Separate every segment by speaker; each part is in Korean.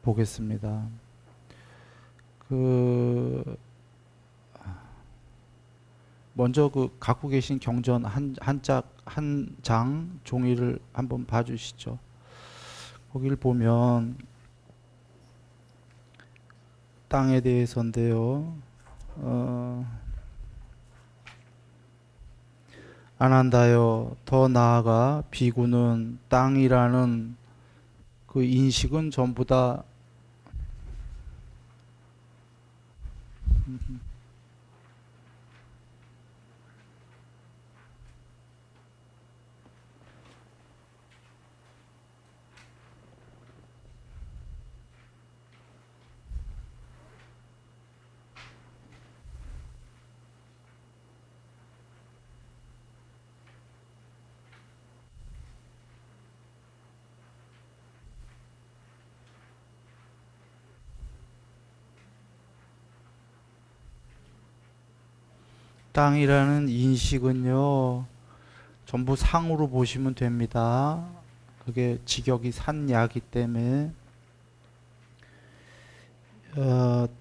Speaker 1: 보겠습니다. 그 먼저 그 갖고 계신 경전 한 장 종이를 한번 봐주시죠. 거기를 보면 땅에 대해서인데요. 안한다여 더 나아가 비구는 땅이라는 그 인식은 전부 다 땅이라는 인식은요 전부 상으로 보시면 됩니다. 그게 직역이 산야기 때문에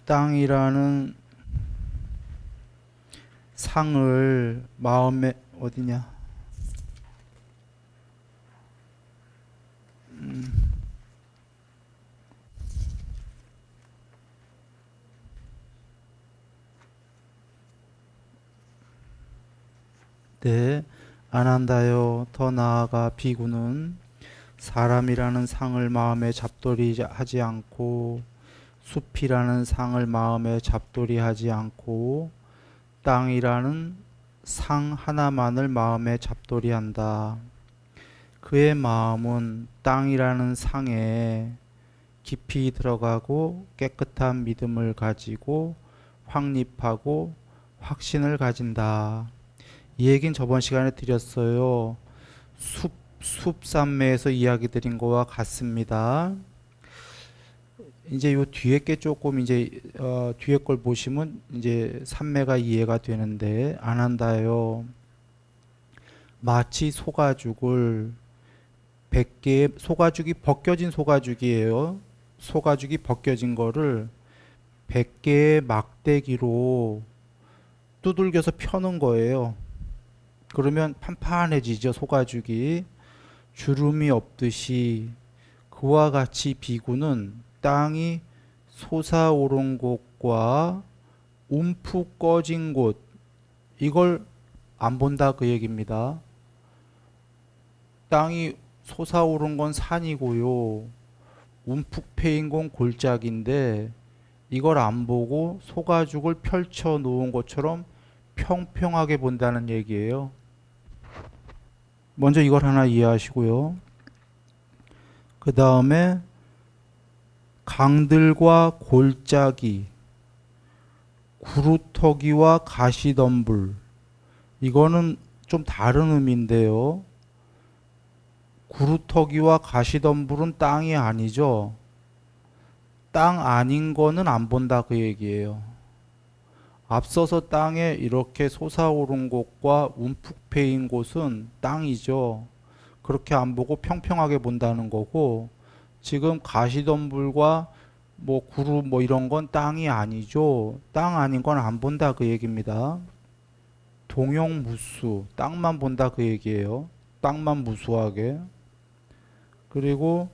Speaker 1: 땅이라는 상을 마음에 어디냐? 네, 안한다요. 더 나아가 비구는 사람이라는 상을 마음에 잡돌이하지 않고 숲이라는 상을 마음에 잡돌이하지 않고 땅이라는 상 하나만을 마음에 잡돌이한다. 그의 마음은 땅이라는 상에 깊이 들어가고 깨끗한 믿음을 가지고 확립하고 확신을 가진다. 이 얘기는 저번 시간에 드렸어요. 숲산매에서 이야기 드린 거와 같습니다. 이제 요 뒤에 게 조금 이제 뒤에 걸 보시면 이제 산매가 이해가 되는데 안한다요. 마치 소가죽을 100개의 소가죽이 벗겨진 소가죽이에요. 소가죽이 벗겨진 거를 100개의 막대기로 두들겨서 펴는 거예요. 그러면 판판해지죠, 소가죽이. 주름이 없듯이 그와 같이 비구는 땅이 솟아오른 곳과 움푹 꺼진 곳, 이걸 안 본다 그 얘기입니다. 땅이 솟아오른 건 산이고요. 움푹 패인 건 골짜기인데 이걸 안 보고 소가죽을 펼쳐 놓은 것처럼 평평하게 본다는 얘기예요. 먼저 이걸 하나 이해하시고요. 그 다음에 강들과 골짜기, 구루터기와 가시덤불, 이거는 좀 다른 의미인데요. 구루터기와 가시덤불은 땅이 아니죠. 땅 아닌 거는 안 본다 그 얘기예요. 앞서서 땅에 이렇게 솟아오른 곳과 움푹 패인 곳은 땅이죠. 그렇게 안 보고 평평하게 본다는 거고, 지금 가시덤불과 뭐 구루 뭐 이런 건 땅이 아니죠. 땅 아닌 건 안 본다 그 얘기입니다. 동용무수, 땅만 본다 그 얘기예요. 땅만 무수하게. 그리고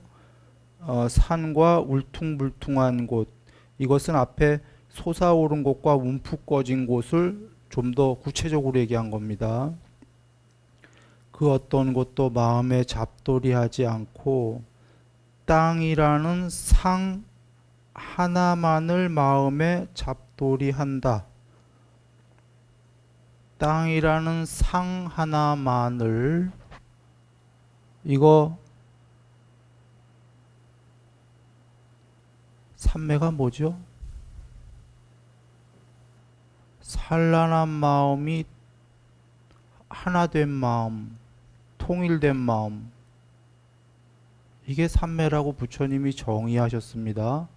Speaker 1: 산과 울퉁불퉁한 곳, 이것은 앞에 솟아오른 곳과 움푹 꺼진 곳을 좀 더 구체적으로 얘기한 겁니다. 그 어떤 곳도 마음에 잡돌이하지 않고 땅이라는 상 하나만을 마음에 잡돌이한다. 땅이라는 상 하나만을, 이거 산매가 뭐죠? 산란한 마음이 하나된 마음, 통일된 마음, 이게 산매라고 부처님이 정의하셨습니다.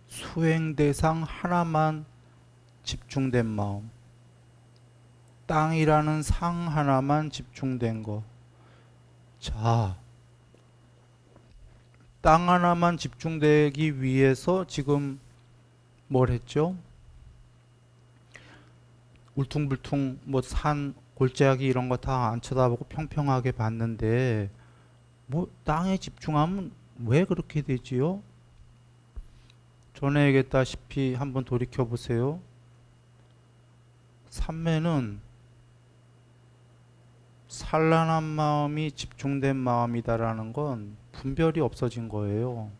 Speaker 1: 수행 대상 하나만 집중된 마음, 땅이라는 상 하나만 집중된 거. 자, 땅 하나만 집중되기 위해서 지금 뭘 했죠? 울퉁불퉁 뭐 산, 골짜기 이런 거 다 안 쳐다보고 평평하게 봤는데 뭐 땅에 집중하면 왜 그렇게 되지요? 전에 얘기했다시피 한번 돌이켜 보세요. 삼매는 산란한 마음이 집중된 마음이다라는 건 분별이 없어진 거예요.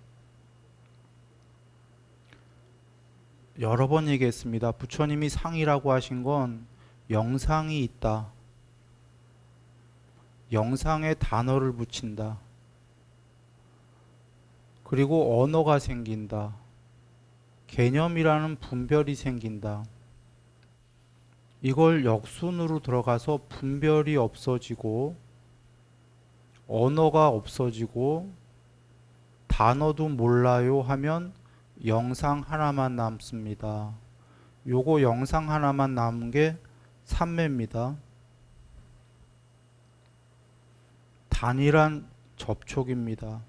Speaker 1: 여러 번 얘기했습니다. 부처님이 상이라고 하신 건 영상이 있다. 영상에 단어를 붙인다. 그리고 언어가 생긴다. 개념이라는 분별이 생긴다. 이걸 역순으로 들어가서 분별이 없어지고 언어가 없어지고 단어도 몰라요 하면 영상 하나만 남습니다. 요거 영상 하나만 남은 게 삼매입니다. 단일한 접촉입니다.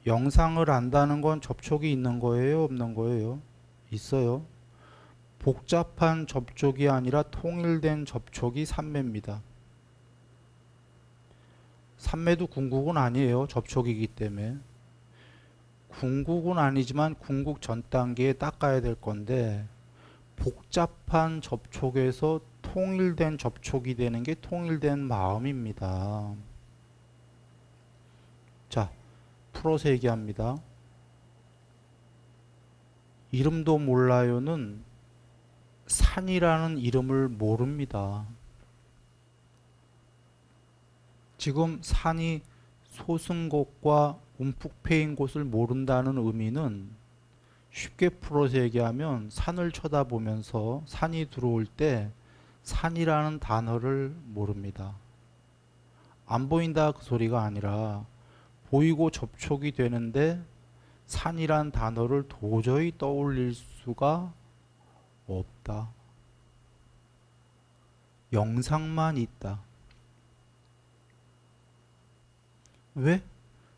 Speaker 1: 영상을 안다는 건 접촉이 있는 거예요, 없는 거예요? 있어요. 복잡한 접촉이 아니라 통일된 접촉이 삼매입니다. 삼매도 궁극은 아니에요. 접촉이기 때문에. 궁극은 아니지만 궁극 전 단계에 닦아야 될 건데 복잡한 접촉에서 통일된 접촉이 되는 게 통일된 마음입니다. 자, 풀어서 얘기합니다. 이름도 몰라요는 산이라는 이름을 모릅니다. 지금 산이 솟은 곳과 움푹 패인 곳을 모른다는 의미는 쉽게 풀어서 얘기하면 산을 쳐다보면서 산이 들어올 때 산이라는 단어를 모릅니다. 안 보인다 그 소리가 아니라 보이고 접촉이 되는데 산이란 단어를 도저히 떠올릴 수가 없다. 영상만 있다. 왜?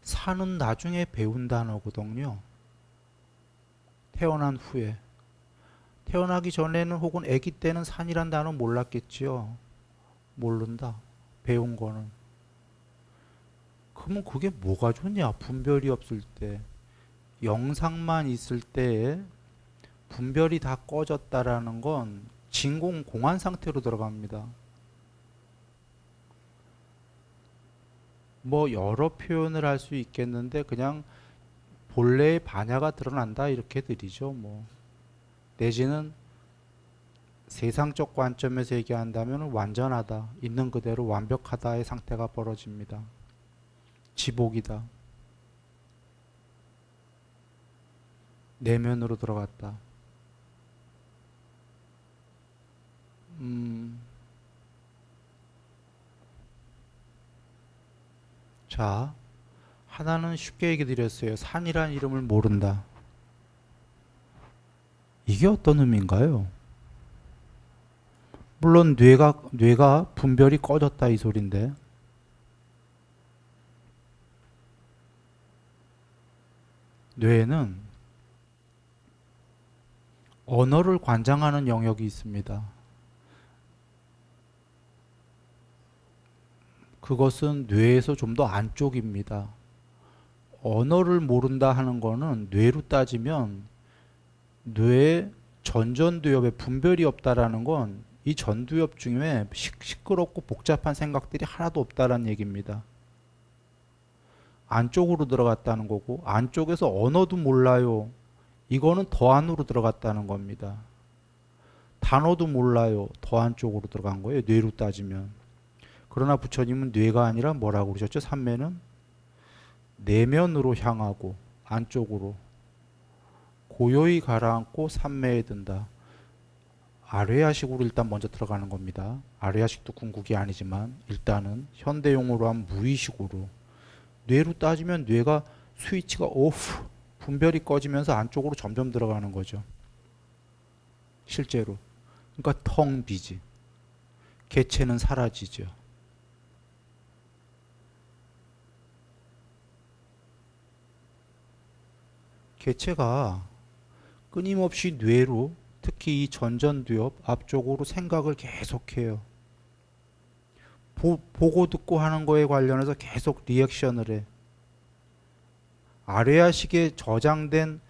Speaker 1: 산은 나중에 배운 단어거든요. 태어난 후에. 태어나기 전에는 혹은 아기 때는 산이란 단어 몰랐겠지요. 모른다. 배운 거는. 그러면 그게 뭐가 좋냐? 분별이 없을 때. 영상만 있을 때에 분별이 다 꺼졌다라는 건 진공 공한 상태로 들어갑니다. 뭐 여러 표현을 할 수 있겠는데 그냥 본래의 반야가 드러난다 이렇게 드리죠. 뭐 내지는 세상적 관점에서 얘기한다면 완전하다, 있는 그대로 완벽하다의 상태가 벌어집니다. 지복이다. 내면으로 들어갔다. 자, 하나는 쉽게 얘기 드렸어요. 산이란 이름을 모른다. 이게 어떤 의미인가요? 물론 뇌가 분별이 꺼졌다 이 소린데 뇌에는 언어를 관장하는 영역이 있습니다. 그것은 뇌에서 좀 더 안쪽입니다. 언어를 모른다 하는 거는 뇌로 따지면 뇌의 전전두엽에 분별이 없다라는 건 이 전두엽 중에 시끄럽고 복잡한 생각들이 하나도 없다라는 얘기입니다. 안쪽으로 들어갔다는 거고 안쪽에서 언어도 몰라요. 이거는 더 안으로 들어갔다는 겁니다. 단어도 몰라요. 더 안쪽으로 들어간 거예요. 뇌로 따지면. 그러나 부처님은 뇌가 아니라 뭐라고 그러셨죠? 삼매는 내면으로 향하고 안쪽으로 고요히 가라앉고 삼매에 든다. 아뢰야식으로 일단 먼저 들어가는 겁니다. 아뢰야식도 궁극이 아니지만 일단은 현대용어로 하면 무의식으로 뇌로 따지면 뇌가 스위치가 오프 분별이 꺼지면서 안쪽으로 점점 들어가는 거죠. 실제로. 그러니까 텅 비지. 개체는 사라지죠. 개체가 끊임없이 뇌로, 특히 이 전전두엽 앞쪽으로 생각을 계속해요. 보고 듣고 하는 거에 관련해서 계속 리액션을 해. 아래아식에 저장된,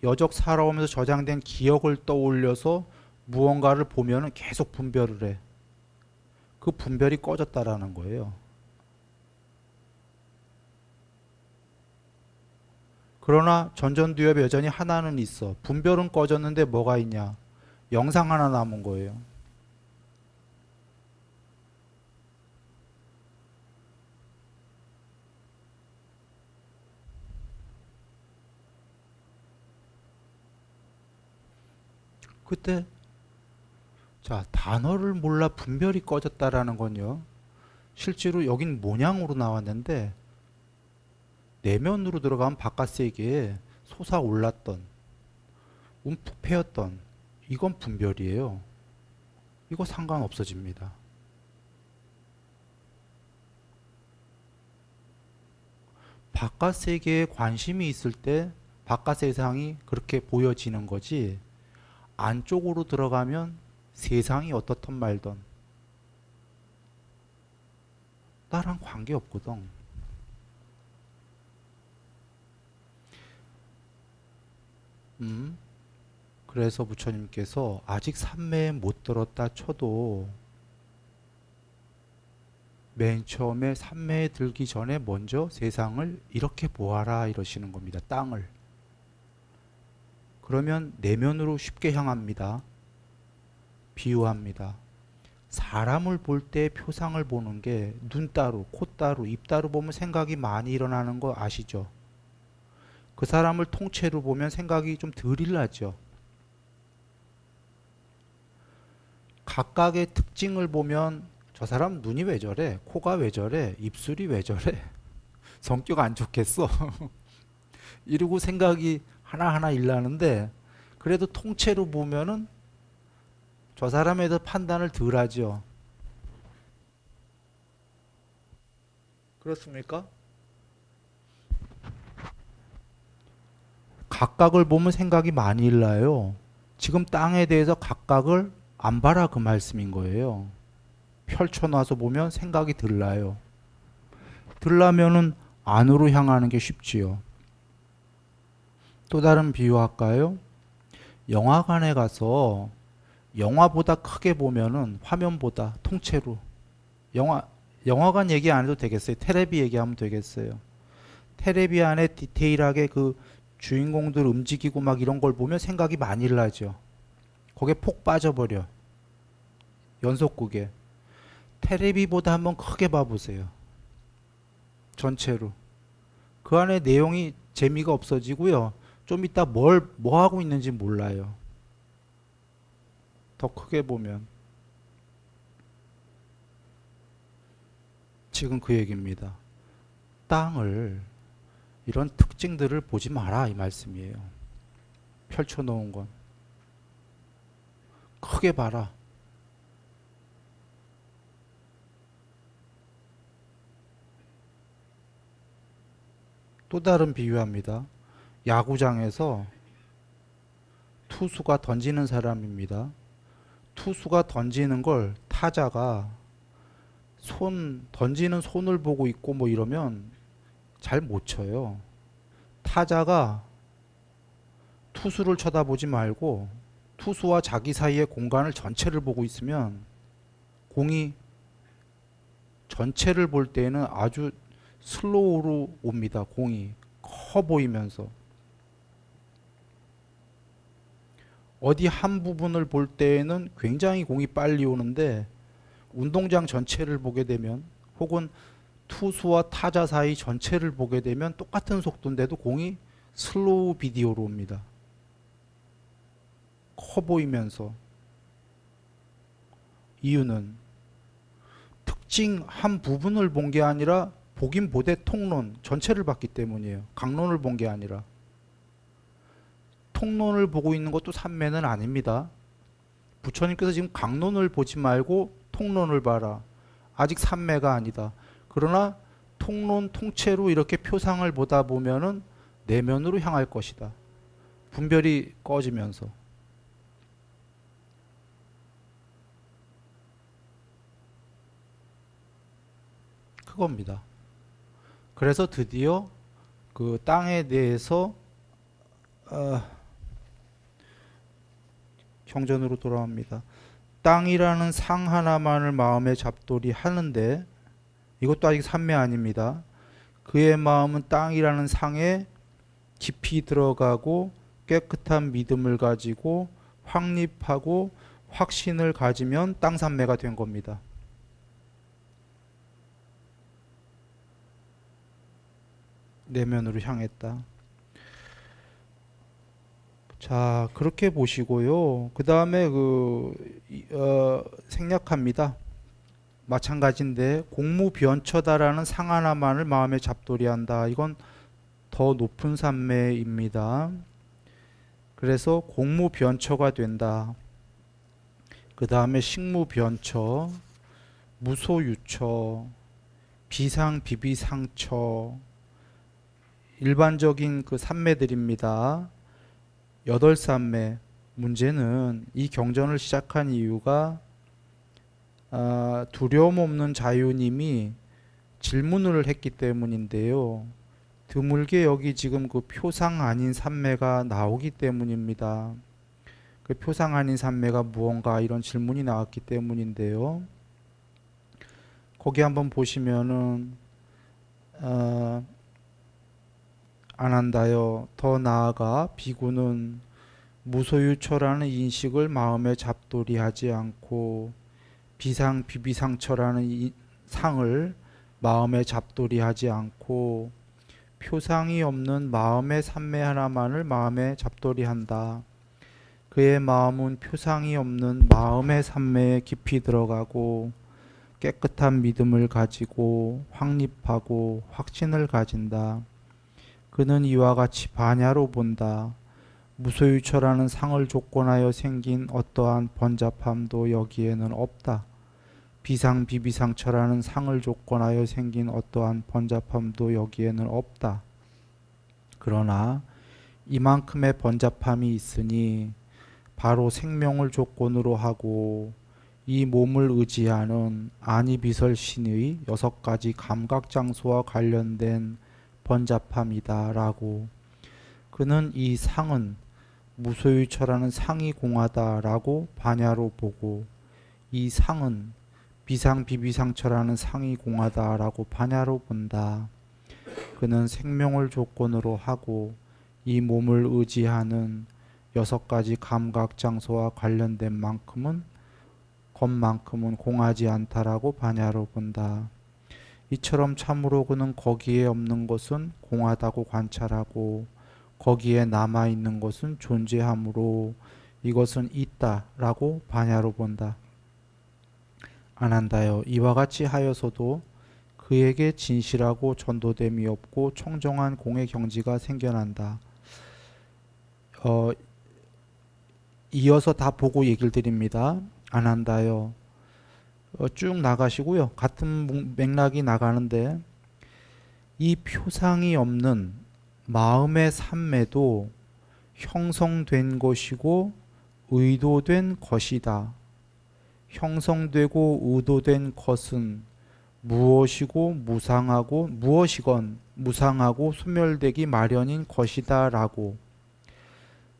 Speaker 1: 여적 살아오면서 저장된 기억을 떠올려서 무언가를 보면은 계속 분별을 해. 그 분별이 꺼졌다라는 거예요. 그러나 전전두엽 여전히 하나는 있어. 분별은 꺼졌는데 뭐가 있냐? 영상 하나 남은 거예요. 그때 자, 단어를 몰라 분별이 꺼졌다라는 건요. 실제로 여긴 모양으로 나왔는데 내면으로 들어가면 바깥 세계에 솟아올랐던, 움푹 패였던, 이건 분별이에요. 이거 상관없어집니다. 바깥 세계에 관심이 있을 때 바깥 세상이 그렇게 보여지는 거지, 안쪽으로 들어가면 세상이 어떻든 말든 나랑 관계없거든. 그래서 부처님께서 아직 삼매에 못 들었다 쳐도 맨 처음에 삼매에 들기 전에 먼저 세상을 이렇게 보아라 이러시는 겁니다. 땅을. 그러면 내면으로 쉽게 향합니다. 비유합니다. 사람을 볼 때 표상을 보는 게 눈 따로, 코 따로, 입 따로 보면 생각이 많이 일어나는 거 아시죠? 그 사람을 통째로 보면 생각이 좀 덜 일어나죠. 각각의 특징을 보면 저 사람 눈이 왜 저래? 코가 왜 저래? 입술이 왜 저래? 성격 안 좋겠어? 이러고 생각이 하나하나 일어나는데 그래도 통째로 보면은 저 사람에 대해서 판단을 덜 하죠. 그렇습니까? 각각을 보면 생각이 많이 일어나요. 지금 땅에 대해서 각각을 안 봐라 그 말씀인 거예요. 펼쳐놔서 보면 생각이 덜 나요. 덜 나면은 안으로 향하는 게 쉽지요. 또 다른 비유할까요? 영화관에 가서 영화보다 크게 보면은 화면보다 통째로 영화관 얘기 안 해도 되겠어요. 테레비 얘기하면 되겠어요. 테레비 안에 디테일하게 그 주인공들 움직이고 막 이런 걸 보면 생각이 많이 나죠. 거기에 폭 빠져버려. 연속극에. 테레비보다 한번 크게 봐보세요. 전체로. 그 안에 내용이 재미가 없어지고요. 좀 이따 뭐 하고 있는지 몰라요. 더 크게 보면. 지금 그 얘기입니다. 땅을 이런 특징들을 보지 마라 이 말씀이에요. 펼쳐놓은 건. 크게 봐라. 또 다른 비유합니다. 야구장에서 투수가 던지는 사람입니다. 투수가 던지는 걸 타자가 던지는 손을 보고 있고 뭐 이러면 잘 못 쳐요. 타자가 투수를 쳐다보지 말고 투수와 자기 사이의 공간을 전체를 보고 있으면 공이 전체를 볼 때에는 아주 슬로우로 옵니다. 공이 커 보이면서. 어디 한 부분을 볼 때에는 굉장히 공이 빨리 오는데 운동장 전체를 보게 되면 혹은 투수와 타자 사이 전체를 보게 되면 똑같은 속도인데도 공이 슬로우 비디오로 옵니다. 커 보이면서. 이유는 특징 한 부분을 본 게 아니라 보긴 보되 통론 전체를 봤기 때문이에요. 강론을 본 게 아니라. 통론을 보고 있는 것도 삼매는 아닙니다. 부처님께서 지금 강론을 보지 말고 통론을 봐라. 아직 삼매가 아니다. 그러나 통론 통째로 이렇게 표상을 보다 보면은 내면으로 향할 것이다. 분별이 꺼지면서. 그겁니다. 그래서 드디어 그 땅에 대해서 경전으로 돌아옵니다. 땅이라는 상 하나만을 마음에 잡돌이 하는데 이것도 아직 삼매 아닙니다. 그의 마음은 땅이라는 상에 깊이 들어가고 깨끗한 믿음을 가지고 확립하고 확신을 가지면 땅 삼매가 된 겁니다. 내면으로 향했다. 자, 그렇게 보시고요. 그 다음에 생략합니다. 마찬가지인데 공무변처다라는 상 하나만을 마음에 잡돌이한다. 이건 더 높은 산매입니다. 그래서 공무변처가 된다. 그 다음에 식무변처, 무소유처, 비상비비상처, 일반적인 그 산매들입니다. 8산매. 문제는 이 경전을 시작한 이유가 두려움 없는 자유님이 질문을 했기 때문인데요. 드물게 여기 지금 그 표상 아닌 산매가 나오기 때문입니다. 그 표상 아닌 산매가 무언가 이런 질문이 나왔기 때문인데요. 거기 한번 보시면은 안 한다요. 더 나아가 비구는 무소유처라는 인식을 마음에 잡돌이하지 않고 비상비비상처라는 상을 마음에 잡돌이하지 않고 표상이 없는 마음의 산매 하나만을 마음에 잡돌이한다. 그의 마음은 표상이 없는 마음의 산매에 깊이 들어가고 깨끗한 믿음을 가지고 확립하고 확신을 가진다. 그는 이와 같이 반야로 본다. 무소유처라는 상을 조건하여 생긴 어떠한 번잡함도 여기에는 없다. 비상비비상처라는 상을 조건하여 생긴 어떠한 번잡함도 여기에는 없다. 그러나 이만큼의 번잡함이 있으니 바로 생명을 조건으로 하고 이 몸을 의지하는 아니비설신의 6가지 감각장소와 관련된 번잡함이다 라고. 그는 이 상은 무소유처라는 상이 공하다라고 반야로 보고 이 상은 비상비비상처라는 상이 공하다라고 반야로 본다. 그는 생명을 조건으로 하고 이 몸을 의지하는 6가지 감각장소와 관련된 것만큼은 공하지 않다라고 반야로 본다. 이처럼 참으로 그는 거기에 없는 것은 공하다고 관찰하고 거기에 남아있는 것은 존재하므로 이것은 있다라고 반야로 본다. 안 한다요. 이와 같이 하여서도 그에게 진실하고 전도됨이 없고 청정한 공의 경지가 생겨난다. 이어서 다 보고 얘기를 드립니다. 안 한다요. 쭉 나가시고요. 같은 맥락이 나가는데 이 표상이 없는 마음의 산매도 형성된 것이고 의도된 것이다. 형성되고 의도된 것은 무엇이건 무상하고 소멸되기 마련인 것이다 라고.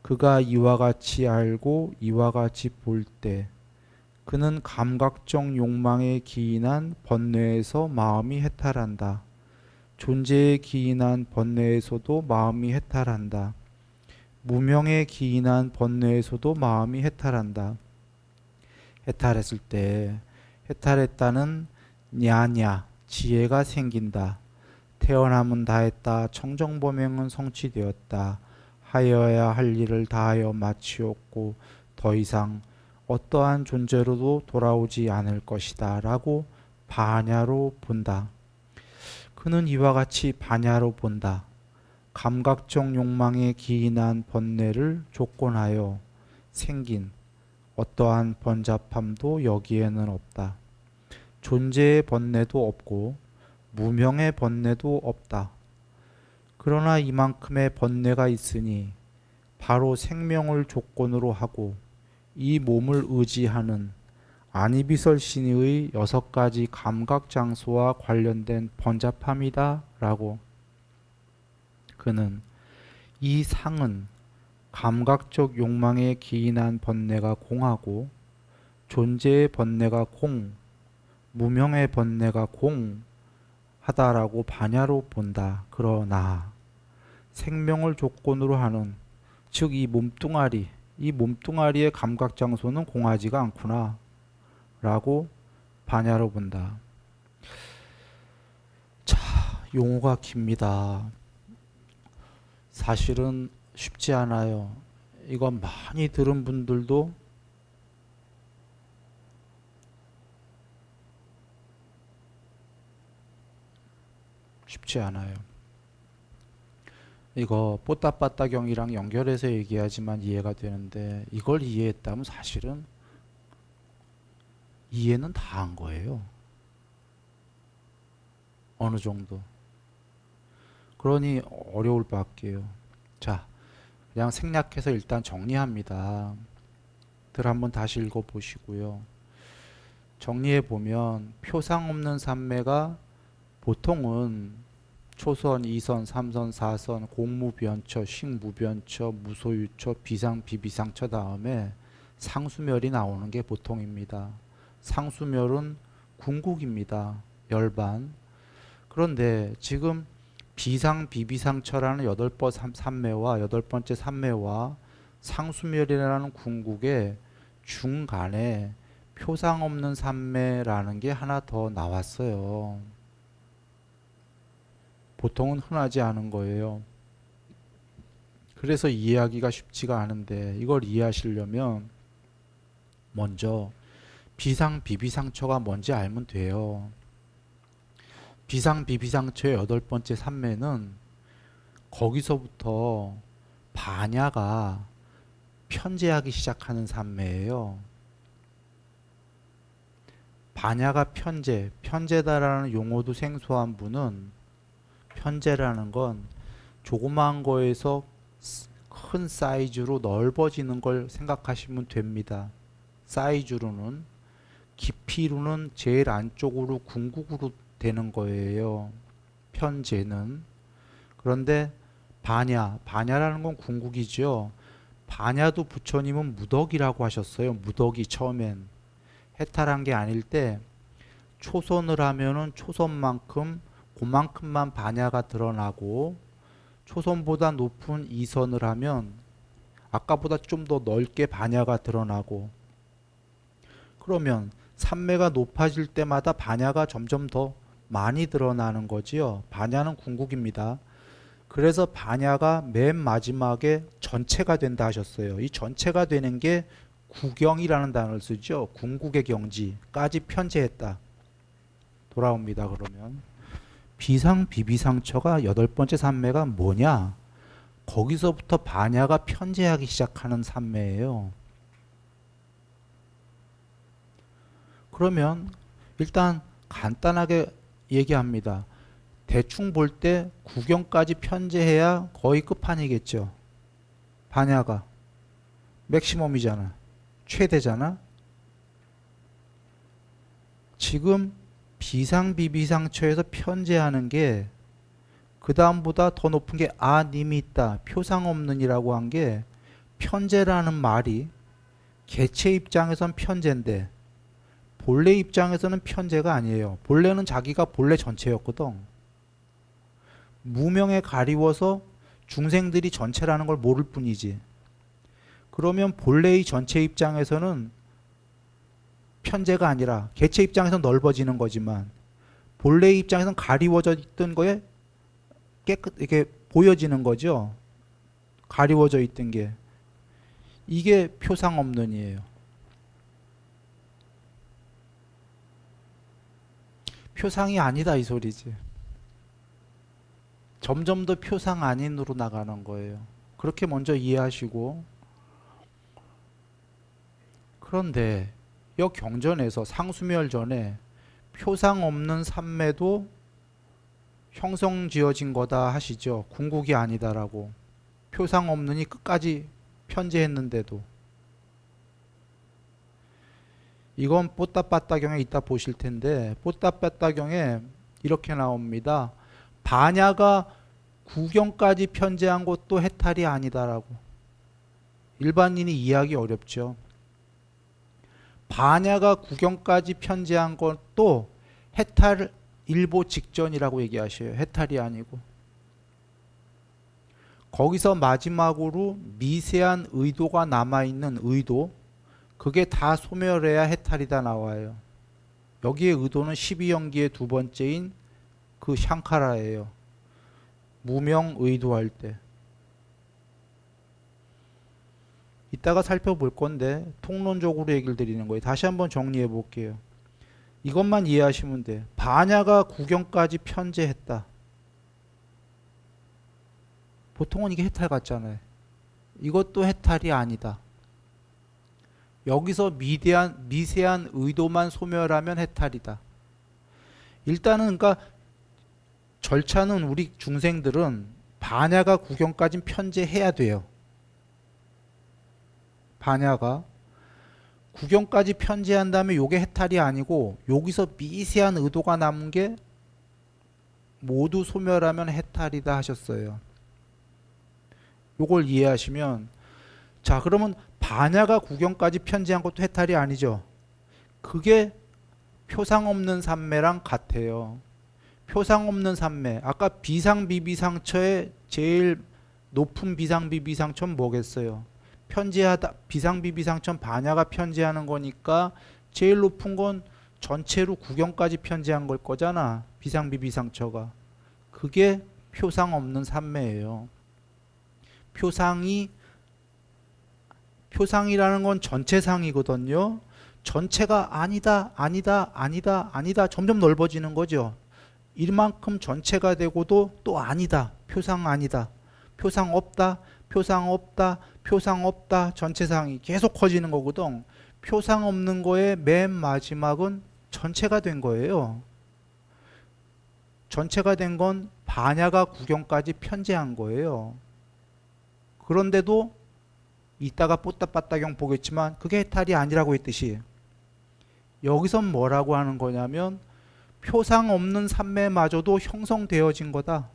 Speaker 1: 그가 이와 같이 알고 이와 같이 볼 때 그는 감각적 욕망에 기인한 번뇌에서 마음이 해탈한다. 존재에 기인한 번뇌에서도 마음이 해탈한다. 무명에 기인한 번뇌에서도 마음이 해탈한다. 해탈했을 때 해탈했다는 냐냐 지혜가 생긴다. 태어남은 다했다. 청정범행은 성취되었다. 하여야 할 일을 다하여 마치었고 더 이상 어떠한 존재로도 돌아오지 않을 것이다 라고 반야로 본다. 그는 이와 같이 반야로 본다. 감각적 욕망에 기인한 번뇌를 조건하여 생긴 어떠한 번잡함도 여기에는 없다. 존재의 번뇌도 없고 무명의 번뇌도 없다. 그러나 이만큼의 번뇌가 있으니 바로 생명을 조건으로 하고 이 몸을 의지하는 아니비설신의 6가지 감각장소와 관련된 번잡함이다 라고. 그는 이 상은 감각적 욕망에 기인한 번뇌가 공하고 존재의 번뇌가 공, 무명의 번뇌가 공 하다라고 반야로 본다. 그러나 생명을 조건으로 하는, 즉 이 몸뚱아리의 감각장소는 공하지가 않구나 라고 반야로 본다. 자, 용어가 깁니다. 사실은 쉽지 않아요. 이거 많이 들은 분들도 쉽지 않아요. 이거 뽀따빠따경이랑 연결해서 얘기하지만 이해가 되는데, 이걸 이해했다면 사실은 이해는 다 한 거예요. 어느 정도. 그러니 어려울 밖에요. 자, 그냥 생략해서 일단 정리합니다. 들 한번 다시 읽어보시고요. 정리해보면 표상 없는 삼매가 보통은 초선, 2선, 3선, 4선, 공무변처, 식무변처, 무소유처, 비상, 비비상처 다음에 상수멸이 나오는 게 보통입니다. 상수멸은 궁극입니다. 열반. 그런데 지금 비상, 비비상처라는 8번 삼매와 8번째 삼매와 상수멸이라는 궁극의 중간에 표상 없는 삼매라는 게 하나 더 나왔어요. 보통은 흔하지 않은 거예요. 그래서 이해하기가 쉽지가 않은데, 이걸 이해하시려면 먼저 비상, 비비상처가 뭔지 알면 돼요. 비상, 비비상처의 8번째 삼매는 거기서부터 반야가 편재하기 시작하는 삼매예요. 반야가 편재다라는 용어도 생소한 분은, 편재라는 건 조그마한 거에서 큰 사이즈로 넓어지는 걸 생각하시면 됩니다. 사이즈로는, 깊이로는 제일 안쪽으로 궁극으로 되는 거예요. 편재는. 그런데 반야라는 건 궁극이죠. 반야도 부처님은 무덕이라고 하셨어요. 무덕이 처음엔 해탈한 게 아닐 때 초선을 하면은 초선만큼 그만큼만 반야가 드러나고, 초선보다 높은 2선을 하면 아까보다 좀 더 넓게 반야가 드러나고, 그러면 삼매가 높아질 때마다 반야가 점점 더 많이 드러나는 거지요. 반야는 궁극입니다. 그래서 반야가 맨 마지막에 전체가 된다 하셨어요. 이 전체가 되는 게 구경이라는 단어를 쓰죠. 궁극의 경지까지 편재했다. 돌아옵니다. 그러면 비상, 비비상처가 8번째 삼매가 뭐냐? 거기서부터 반야가 편재하기 시작하는 삼매예요. 그러면 일단 간단하게 얘기합니다. 대충 볼 때 구경까지 편재해야 거의 끝판이겠죠. 반야가 맥시멈이잖아. 최대잖아. 지금 비상비비상처에서 편재하는 게 그 다음보다 더 높은 게 아님이 있다. 표상 없는이라고 한 게, 편재라는 말이 개체 입장에선 편재인데 본래 입장에서는 편재가 아니에요. 본래는 자기가 본래 전체였거든. 무명에 가리워서 중생들이 전체라는 걸 모를 뿐이지. 그러면 본래의 전체 입장에서는 편재가 아니라 개체 입장에서는 넓어지는 거지만, 본래의 입장에서는 가리워져 있던 거에 이렇게 보여지는 거죠. 가리워져 있던 게. 이게 표상 없는이에요. 표상이 아니다 이 소리지. 점점 더 표상 아닌으로 나가는 거예요. 그렇게 먼저 이해하시고, 그런데 여 경전에서 상수멸 전에 표상 없는 삼매도 형성지어진 거다 하시죠. 궁극이 아니다라고. 표상 없느니 끝까지 편제했는데도. 이건 뽀따빠따경에 이따 보실 텐데 뽀따빠따경에 이렇게 나옵니다. 반야가 구경까지 편제한 것도 해탈이 아니다라고. 일반인이 이해하기 어렵죠. 반야가 구경까지 편제한 것도 해탈 일보 직전이라고 얘기하셔요. 해탈이 아니고. 거기서 마지막으로 미세한 의도가 남아있는 의도, 그게 다 소멸해야 해탈이다 나와요. 여기에 의도는 12연기의 두 번째인 그 샹카라예요. 무명 의도할 때. 이따가 살펴볼 건데 통론적으로 얘기를 드리는 거예요. 다시 한번 정리해 볼게요. 이것만 이해하시면 돼. 반야가 구경까지 편제했다. 보통은 이게 해탈 같잖아요. 이것도 해탈이 아니다. 여기서 미세한 의도만 소멸하면 해탈이다. 일단은 그러니까 절차는 우리 중생들은 반야가 구경까지 편제해야 돼요. 반야가 구경까지 편제한 다음에 요게 해탈이 아니고 여기서 미세한 의도가 남은 게 모두 소멸하면 해탈이다 하셨어요. 요걸 이해하시면, 자 그러면 반야가 구경까지 편제한 것도 해탈이 아니죠. 그게 표상 없는 삼매랑 같아요. 표상 없는 삼매, 아까 비상비비상처의 제일 높은 비상비비상처는 뭐겠어요? 편제하다, 비상비비상처는 반야가 편제하는 거니까 제일 높은 건 전체로 구경까지 편제한 걸 거잖아. 비상비비상처가. 그게 표상 없는 삼매예요. 표상이라는 건 전체상이거든요. 전체가 아니다, 아니다, 아니다, 아니다 점점 넓어지는 거죠. 이만큼 전체가 되고도 또 아니다, 표상 아니다, 표상 없다, 표상 없다, 표상 없다, 전체상이 계속 커지는 거거든. 표상 없는 거의 맨 마지막은 전체가 된 거예요. 전체가 된 건 반야가 구경까지 편제한 거예요. 그런데도 이따가 뽀따빠따경 보겠지만 그게 해탈이 아니라고 했듯이 여기선 뭐라고 하는 거냐면 표상 없는 삼매마저도 형성되어진 거다.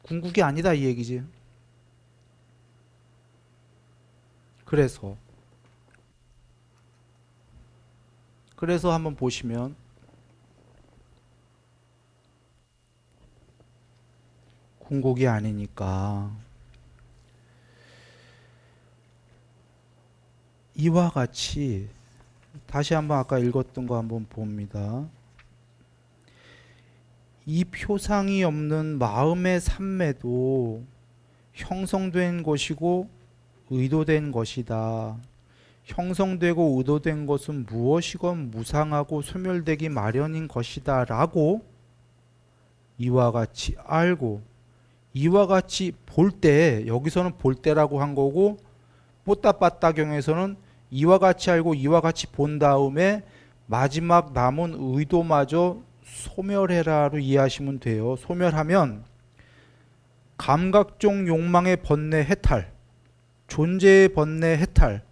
Speaker 1: 궁극이 아니다 이 얘기지. 그래서 한번 보시면 궁극이 아니니까 이와 같이 다시 한번 아까 읽었던 거 한번 봅니다. 이 표상이 없는 마음의 삼매도 형성된 것이고 의도된 것이다. 형성되고 의도된 것은 무엇이건 무상하고 소멸되기 마련인 것이다 라고 이와 같이 알고, 이와 같이 볼 때, 여기서는 볼 때라고 한 거고 뽀따빠따경에서는 이와 같이 알고 이와 같이 본 다음에 마지막 남은 의도마저 소멸해라로 이해하시면 돼요. 소멸하면 감각종 욕망의 번뇌 해탈, 존재의 번뇌 해탈,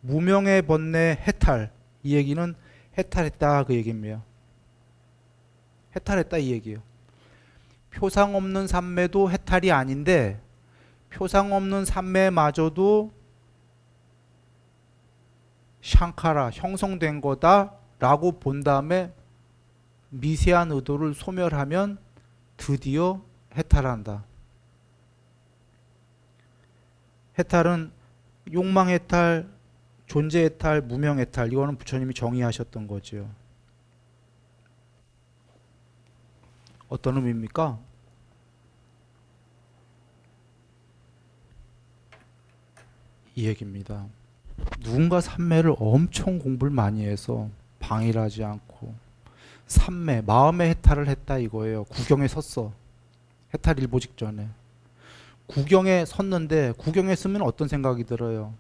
Speaker 1: 무명의 번뇌 해탈, 이 얘기는 해탈했다 그 얘기입니다. 해탈했다 이 얘기예요. 표상 없는 삼매도 해탈이 아닌데 표상 없는 삼매마저도 샹카라 형성된 거다 라고 본 다음에 미세한 의도를 소멸하면 드디어 해탈한다. 해탈은 욕망 해탈, 존재 해탈, 무명 해탈, 이거는 부처님이 정의하셨던 거죠. 어떤 의미입니까? 이 얘기입니다. 누군가 삼매를 엄청 공부를 많이 해서 방일하지 않고 삼매, 마음의 해탈을 했다 이거예요. 구경에 섰어. 해탈 일보 직전에. 구경에 섰는데 구경에 서면 어떤 생각이 들어요?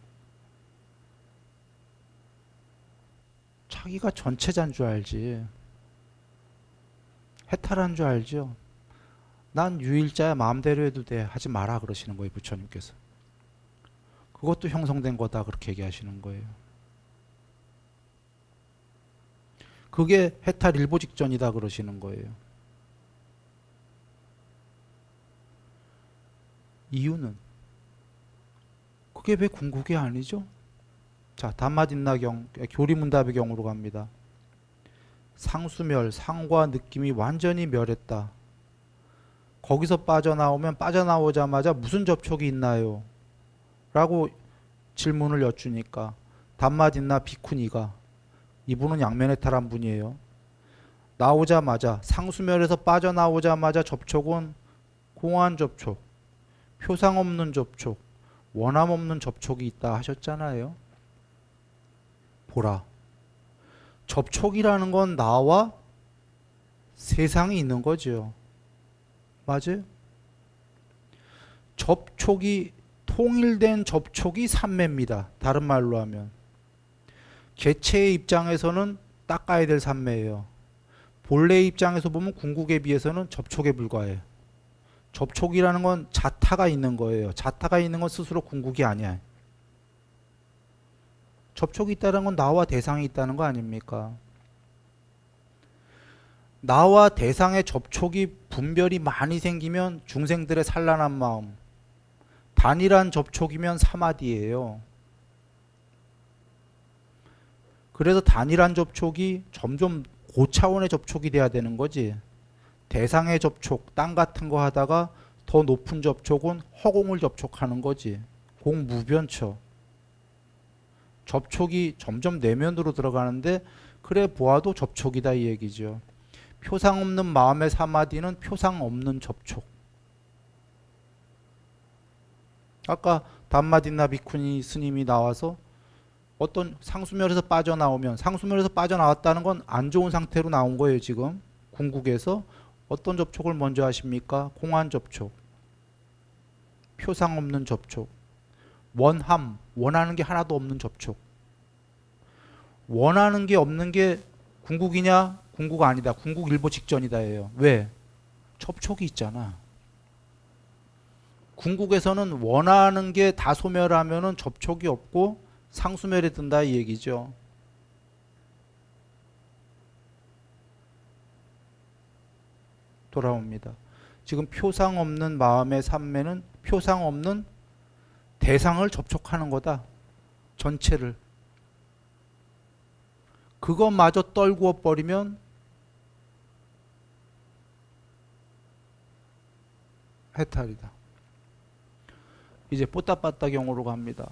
Speaker 1: 자기가 전체자인 줄 알지. 해탈한 줄 알죠. 난 유일자야 마음대로 해도 돼. 하지 마라 그러시는 거예요. 부처님께서. 그것도 형성된 거다 그렇게 얘기하시는 거예요. 그게 해탈 일보 직전이다 그러시는 거예요. 이유는 그게 왜 궁극이 아니죠? 자, 단마딘나경 교리문답의 경우로 갑니다. 상수멸, 상과 느낌이 완전히 멸했다. 거기서 빠져나오면 빠져나오자마자 무슨 접촉이 있나요? 라고 질문을 여쭈니까 단마딘나 비쿠니가, 이분은 양면해탈한 분이에요. 나오자마자 상수멸에서 빠져나오자마자 접촉은 공허한 접촉, 표상 없는 접촉, 원함 없는 접촉이 있다 하셨잖아요. 보라. 접촉이라는 건 나와 세상이 있는 거죠. 맞아요? 접촉이 통일된 접촉이 삼매입니다. 다른 말로 하면 개체의 입장에서는 닦아야 될 삼매예요. 본래의 입장에서 보면 궁극에 비해서는 접촉에 불과해요. 접촉이라는 건 자타가 있는 거예요. 자타가 있는 건 스스로 궁극이 아니야. 접촉이 있다는 건 나와 대상이 있다는 거 아닙니까? 나와 대상의 접촉이 분별이 많이 생기면 중생들의 산란한 마음, 단일한 접촉이면 사마디예요. 그래서 단일한 접촉이 점점 고차원의 접촉이 돼야 되는 거지. 대상의 접촉, 땅 같은 거 하다가 더 높은 접촉은 허공을 접촉하는 거지. 공무변처. 접촉이 점점 내면으로 들어가는데 그래 보아도 접촉이다 이 얘기죠. 표상 없는 마음의 사마디는 표상 없는 접촉. 아까 단마딘나 비쿠니 스님이 나와서 어떤 상수멸에서 빠져나오면, 상수멸에서 빠져나왔다는 건 안 좋은 상태로 나온 거예요. 지금 궁극에서 어떤 접촉을 먼저 하십니까? 공한 접촉, 표상 없는 접촉, 원함, 원하는 게 하나도 없는 접촉. 원하는 게 없는 게 궁극이냐? 궁극 아니다. 궁극 일보 직전이다예요. 왜? 접촉이 있잖아. 궁극에서는 원하는 게 다 소멸하면은 접촉이 없고 상수멸에 든다 이 얘기죠. 돌아옵니다. 지금 표상 없는 마음의 삼매는 표상 없는 대상을 접촉하는 거다. 전체를. 그것마저 떨구어 버리면 해탈이다. 이제 뽀따빠따 경우로 갑니다.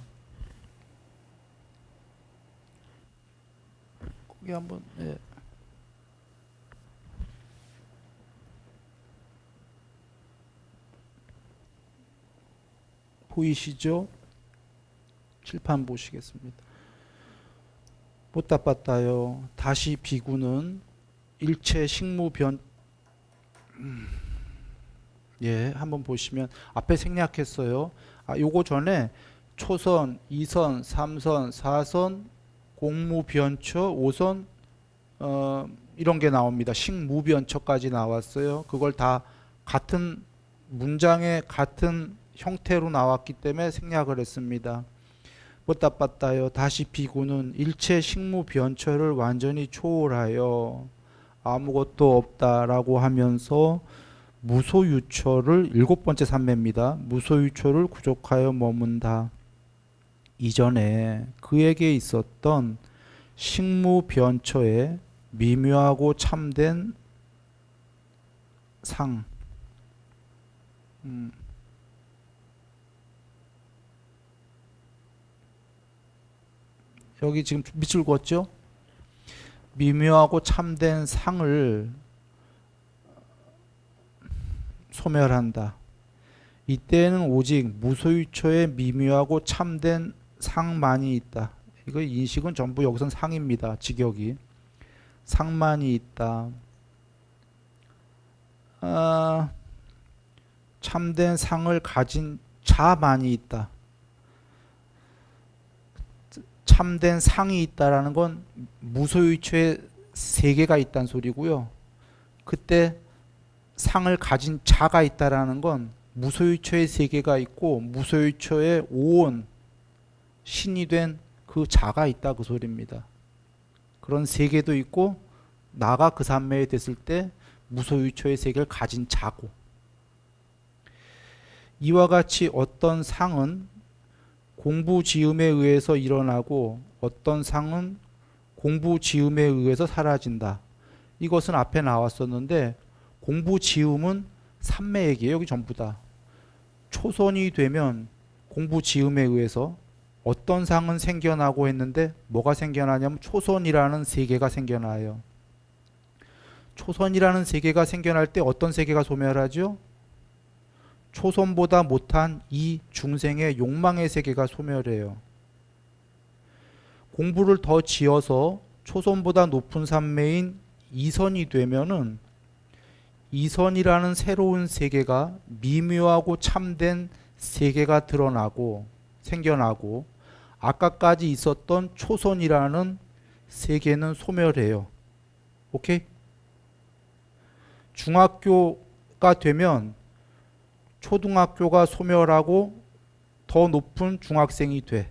Speaker 1: 거기 한번 보이시죠? 칠판 보시겠습니다. 뽀따빠따요. 다시 비구는 일체 식무변 한번 보시면 앞에 생략했어요. 요거 전에 초선, 2선, 3선, 4선, 공무변처, 5선 이런 게 나옵니다. 식무변처까지 나왔어요. 그걸 다 같은 문장의 같은 형태로 나왔기 때문에 생략을 했습니다. 뽀따빠따요. 다시 비구는 일체 식무변처를 완전히 초월하여 아무것도 없다라고 하면서 무소유처를 일곱 번째 삼매입니다. 무소유처를 구족하여 머문다. 이전에 그에게 있었던 식무변처의 미묘하고 참된 상, 여기 지금 밑줄 그었죠? 미묘하고 참된 상을 소멸한다. 이때는 오직 무소유처의 미묘하고 참된 상만이 있다. 이거 인식은 전부 여기선 상입니다. 직역이. 상만이 있다. 참된 상을 가진 자만이 있다. 참된 상이 있다라는 건 무소유처의 세계가 있다는 소리고요. 그때 상을 가진 자가 있다라는 건 무소유처의 세계가 있고 무소유처의 오온, 신이 된 그 자가 있다 그 소리입니다. 그런 세계도 있고 나가 그 삼매에 됐을 때 무소유초의 세계를 가진 자고, 이와 같이 어떤 상은 공부지음에 의해서 일어나고 어떤 상은 공부지음에 의해서 사라진다. 이것은 앞에 나왔었는데 공부지음은 삼매 얘기예요. 여기 전부 다. 초선이 되면 공부지음에 의해서 어떤 상은 생겨나고 했는데 뭐가 생겨나냐면 초선이라는 세계가 생겨나요. 초선이라는 세계가 생겨날 때 어떤 세계가 소멸하죠? 초선보다 못한 이 중생의 욕망의 세계가 소멸해요. 공부를 더 지어서 초선보다 높은 삼매인 이선이 되면은 이선이라는 새로운 세계가 미묘하고 참된 세계가 드러나고 생겨나고 아까까지 있었던 초선이라는 세계는 소멸해요. 오케이? 중학교가 되면 초등학교가 소멸하고 더 높은 중학생이 돼.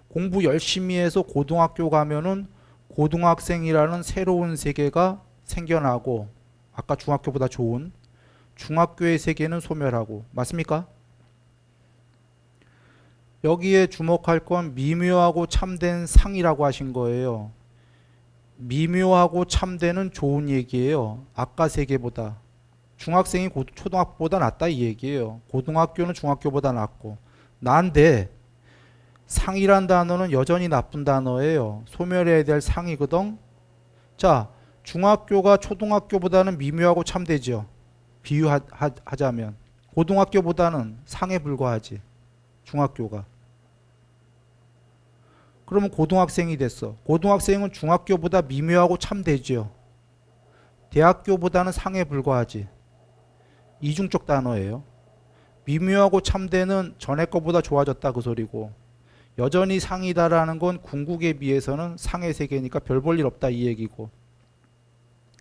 Speaker 1: 공부 열심히 해서 고등학교 가면은 고등학생이라는 새로운 세계가 생겨나고 아까 중학교보다 좋은 중학교의 세계는 소멸하고. 맞습니까? 여기에 주목할 건 미묘하고 참된 상이라고 하신 거예요. 미묘하고 참되는 좋은 얘기예요. 아까 세계보다. 중학생이 초등학교보다 낫다 이 얘기예요. 고등학교는 중학교보다 낫고. 난데 상이란 단어는 여전히 나쁜 단어예요. 소멸해야 될 상이거든. 자, 중학교가 초등학교보다는 미묘하고 참되죠. 비유하자면 고등학교보다는 상에 불과하지. 중학교가. 그러면 고등학생이 됐어. 고등학생은 중학교보다 미묘하고 참되죠. 대학교보다는 상에 불과하지. 이중적 단어예요. 미묘하고 참되는 전에 거보다 좋아졌다 그 소리고, 여전히 상이다라는 건 궁극에 비해서는 상의 세계니까 별 볼 일 없다 이 얘기고.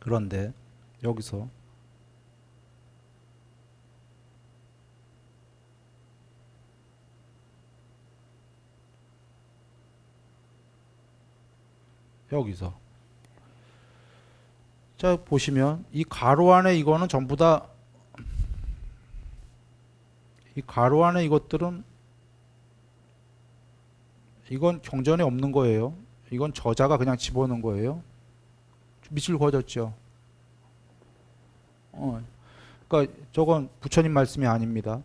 Speaker 1: 그런데 여기서 자 보시면 이 가로 안에 이거는 전부 다, 이 가로 안에 이것들은 이건 경전에 없는 거예요. 이건 저자가 그냥 집어넣은 거예요. 밑줄 그어졌죠. 그러니까 저건 부처님 말씀이 아닙니다.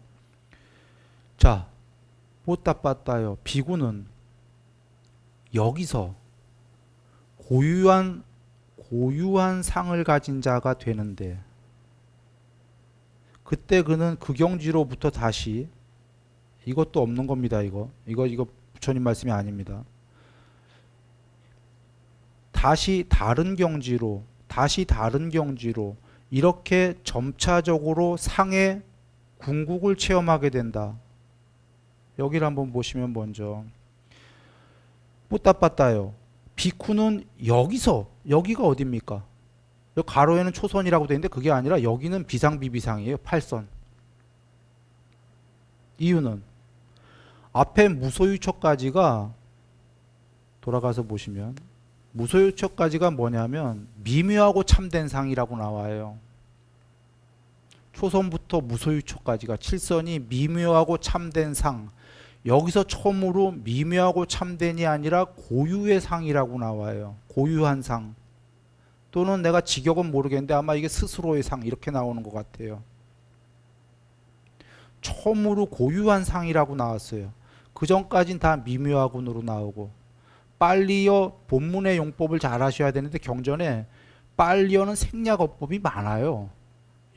Speaker 1: 자, 뽀따 빠따요. 비구는 여기서 고유한 상을 가진 자가 되는데, 그때 그는 그 경지로부터 다시, 이것도 없는 겁니다. 이거 부처님 말씀이 아닙니다. 다시 다른 경지로 이렇게 점차적으로 상의 궁극을 체험하게 된다. 여기를 한번 보시면 먼저 뿌따빠따요. 비쿠는 여기가 어딥니까? 여기 가로에는 초선이라고 되어 있는데 그게 아니라 여기는 비상비비상이에요. 8선. 이유는 앞에 무소유처까지가, 돌아가서 보시면 무소유처까지가 뭐냐면 미묘하고 참된 상이라고 나와요. 초선부터 무소유처까지가 7선이 미묘하고 참된 상. 여기서 처음으로 미묘하고 참된이 아니라 고유의 상이라고 나와요. 고유한 상. 또는 내가 직역은 모르겠는데 아마 이게 스스로의 상 이렇게 나오는 것 같아요. 처음으로 고유한 상이라고 나왔어요. 그 전까진 다 미묘하군으로 나오고. 빨리어 본문의 용법을 잘 하셔야 되는데 경전에 빨리어는 생략어법이 많아요.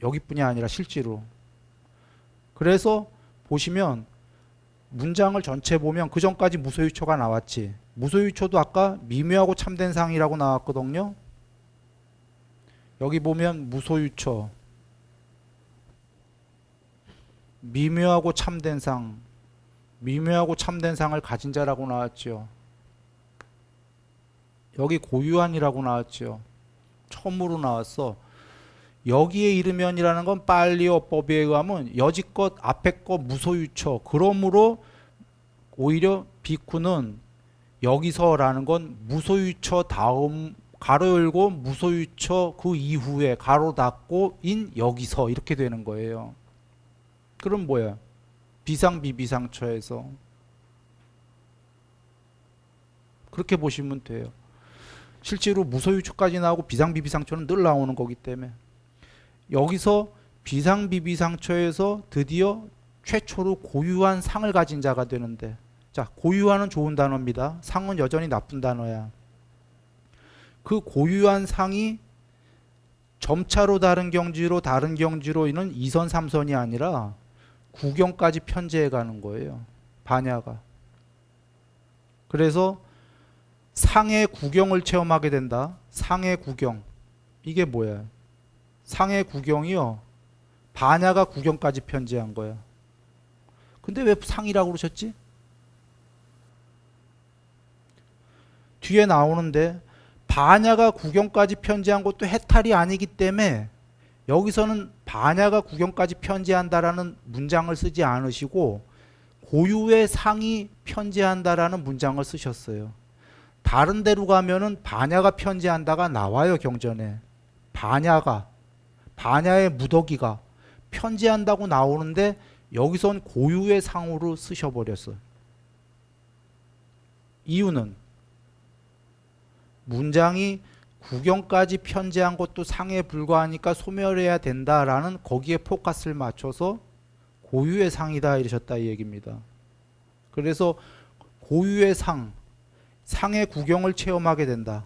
Speaker 1: 여기뿐이 아니라 실제로. 그래서 보시면 문장을 전체 보면 그 전까지 무소유처가 나왔지. 무소유처도 아까 미묘하고 참된 상이라고 나왔거든요. 여기 보면 무소유처, 미묘하고 참된 상, 미묘하고 참된 상을 가진 자라고 나왔죠. 여기 고유한이라고 나왔죠. 처음으로 나왔어. 여기에 이르면이라는 건 빨리어법에 의하면 여지껏 앞에 거 무소유처, 그러므로 오히려 비쿠는 여기서라는 건 무소유처 다음 가로 열고 무소유처 그 이후에 가로 닫고 인 여기서 이렇게 되는 거예요. 그럼 뭐야? 비상 비비상처에서 그렇게 보시면 돼요. 실제로 무소유처까지 나오고 비상 비비상처는 늘 나오는 거기 때문에 여기서 비상 비비상처에서 드디어 최초로 고유한 상을 가진 자가 되는데, 자, 고유한은 좋은 단어입니다. 상은 여전히 나쁜 단어야. 그 고유한 상이 점차로 다른 경지로 있는 2선 3선이 아니라 구경까지 편제해 가는 거예요. 반야가. 그래서 상의 구경을 체험하게 된다. 상의 구경. 이게 뭐야? 상의 구경이요. 반야가 구경까지 편제한 거야. 근데 왜 상이라고 그러셨지? 뒤에 나오는데 반야가 구경까지 편제한 것도 해탈이 아니기 때문에 여기서는 반야가 구경까지 편제한다라는 문장을 쓰지 않으시고 고유의 상이 편제한다라는 문장을 쓰셨어요. 다른 데로 가면은 반야가 편제한다가 나와요. 경전에 반야의 무더기가 편제한다고 나오는데 여기선 고유의 상으로 쓰셔버렸어요. 이유는 문장이 구경까지 편제한 것도 상에 불과하니까 소멸해야 된다라는 거기에 포커스를 맞춰서 고유의 상이다 이러셨다 이 얘기입니다. 그래서 고유의 상의 구경을 체험하게 된다.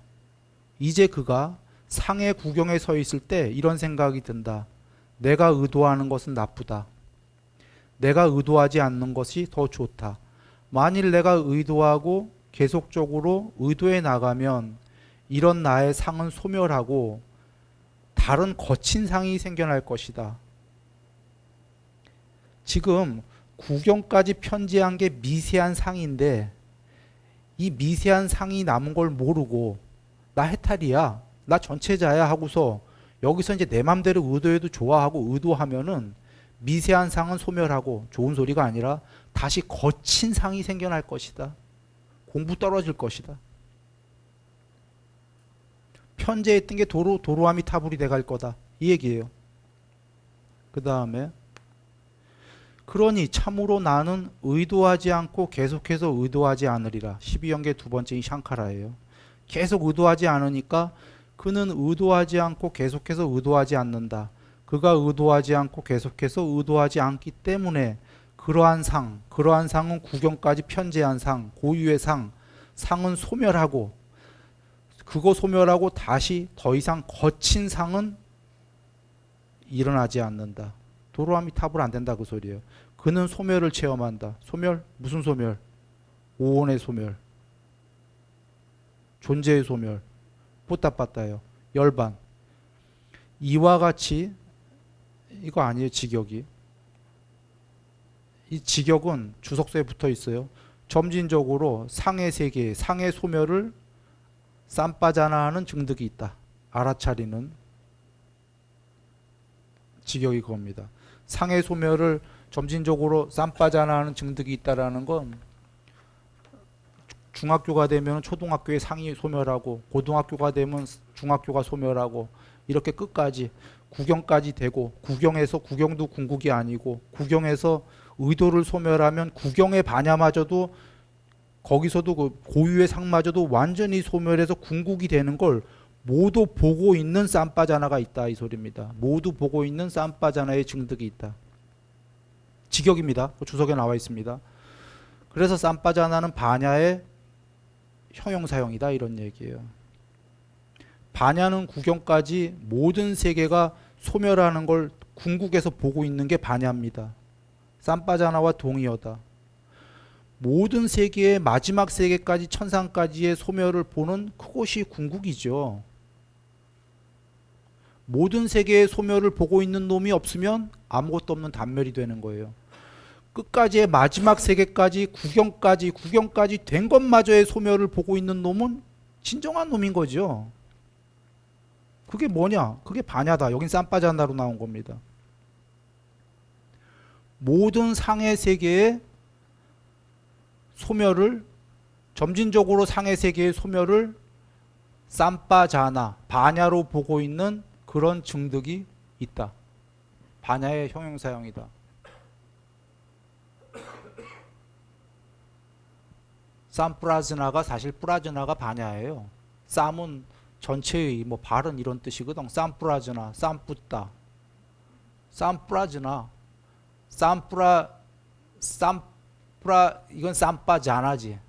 Speaker 1: 이제 그가 상의 구경에 서 있을 때 이런 생각이 든다. 내가 의도하는 것은 나쁘다. 내가 의도하지 않는 것이 더 좋다. 만일 내가 의도하고 계속적으로 의도해 나가면 이런 나의 상은 소멸하고 다른 거친 상이 생겨날 것이다. 지금 구경까지 편제한 게 미세한 상인데 이 미세한 상이 남은 걸 모르고 나 해탈이야, 나 전체자야 하고서 여기서 이제 내 맘대로 의도해도 좋아하고 의도하면은 미세한 상은 소멸하고 좋은 소리가 아니라 다시 거친 상이 생겨날 것이다. 공부 떨어질 것이다. 편제했던 게 도로함이 타불이 돼갈 거다. 이 얘기예요. 그 다음에 그러니 참으로 나는 의도하지 않고 계속해서 의도하지 않으리라. 12연계 두 번째 이 샹카라예요. 계속 의도하지 않으니까 그는 의도하지 않고 계속해서 의도하지 않는다. 그가 의도하지 않고 계속해서 의도하지 않기 때문에 그러한 상은 구경까지 편제한 상, 고유의 상은 소멸하고 그거 소멸하고 다시 더 이상 거친 상은 일어나지 않는다. 도로함이 탑을 안 된다 그 소리예요. 그는 소멸을 체험한다. 소멸? 무슨 소멸? 오온의 소멸. 존재의 소멸. 뿌따빠따요. 열반. 이와 같이 이거 아니에요. 직역이. 이 직역은 주석서에 붙어 있어요. 점진적으로 상의 세계, 상의 소멸을 쌈빠자나하는 증득이 있다. 알아차리는 직역이 그겁니다. 상의 소멸을 점진적으로 쌈빠자나하는 증득이 있다라는 건 중학교가 되면 초등학교의 상이 소멸하고 고등학교가 되면 중학교가 소멸하고 이렇게 끝까지 구경까지 되고 구경에서 구경도 궁극이 아니고 구경에서 의도를 소멸하면 구경의 반야마저도 거기서도 그 고유의 상마저도 완전히 소멸해서 궁극이 되는 걸 모두 보고 있는 쌈빠자나가 있다 이 소리입니다. 모두 보고 있는 쌈빠자나의 증득이 있다. 직역입니다. 주석에 나와 있습니다. 그래서 쌈빠자나는 반야의 형용사형이다 이런 얘기예요. 반야는 구경까지 모든 세계가 소멸하는 걸 궁극에서 보고 있는 게 반야입니다. 쌈빠자나와 동의어다. 모든 세계의 마지막 세계까지 천상까지의 소멸을 보는 그것이 궁극이죠. 모든 세계의 소멸을 보고 있는 놈이 없으면 아무것도 없는 단멸이 되는 거예요. 끝까지의 마지막 세계까지 구경까지 된 것마저의 소멸을 보고 있는 놈은 진정한 놈인 거죠. 그게 뭐냐? 그게 반야다. 여긴 쌈빠자나로 나온 겁니다. 모든 상의 세계에 소멸을 점진적으로 상해 세계의 소멸을 삼빠자나 반야로 보고 있는 그런 증득이 있다. 반야의 형용사형이다. 쌈프라즈나가 사실 프라즈나가 반야예요. 쌈은 전체의 뭐 발은 이런 뜻이거든. 쌈프라즈나, 쌈뿌따, 쌈프라즈나, 쌈프라 이건 쌈빠자나지.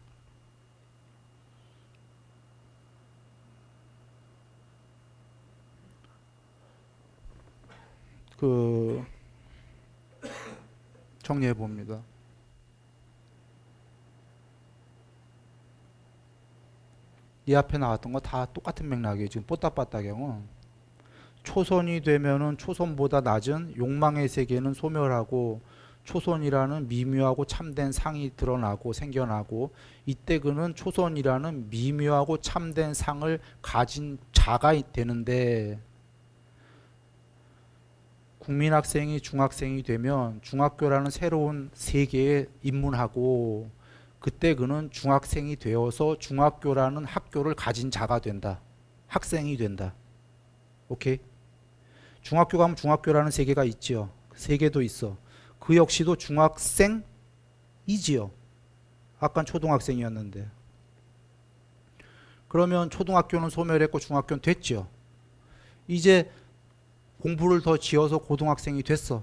Speaker 1: 그 정리해 봅니다. 이 앞에 나왔던 거 다 똑같은 맥락이에요. 지금 뽀따빠따경은 초선이 되면은 초선보다 낮은 욕망의 세계는 소멸하고 초선이라는 미묘하고 참된 상이 드러나고 생겨나고 이때 그는 초선이라는 미묘하고 참된 상을 가진 자가 되는데 국민학생이 중학생이 되면 중학교라는 새로운 세계에 입문하고 그때 그는 중학생이 되어서 중학교라는 학교를 가진 자가 된다. 학생이 된다. 오케이? 중학교 가면 중학교라는 세계가 있지요. 세계도 있어. 그 역시도 중학생이지요. 아까 초등학생이었는데. 그러면 초등학교는 소멸했고 중학교는 됐죠. 이제 공부를 더 지어서 고등학생이 됐어.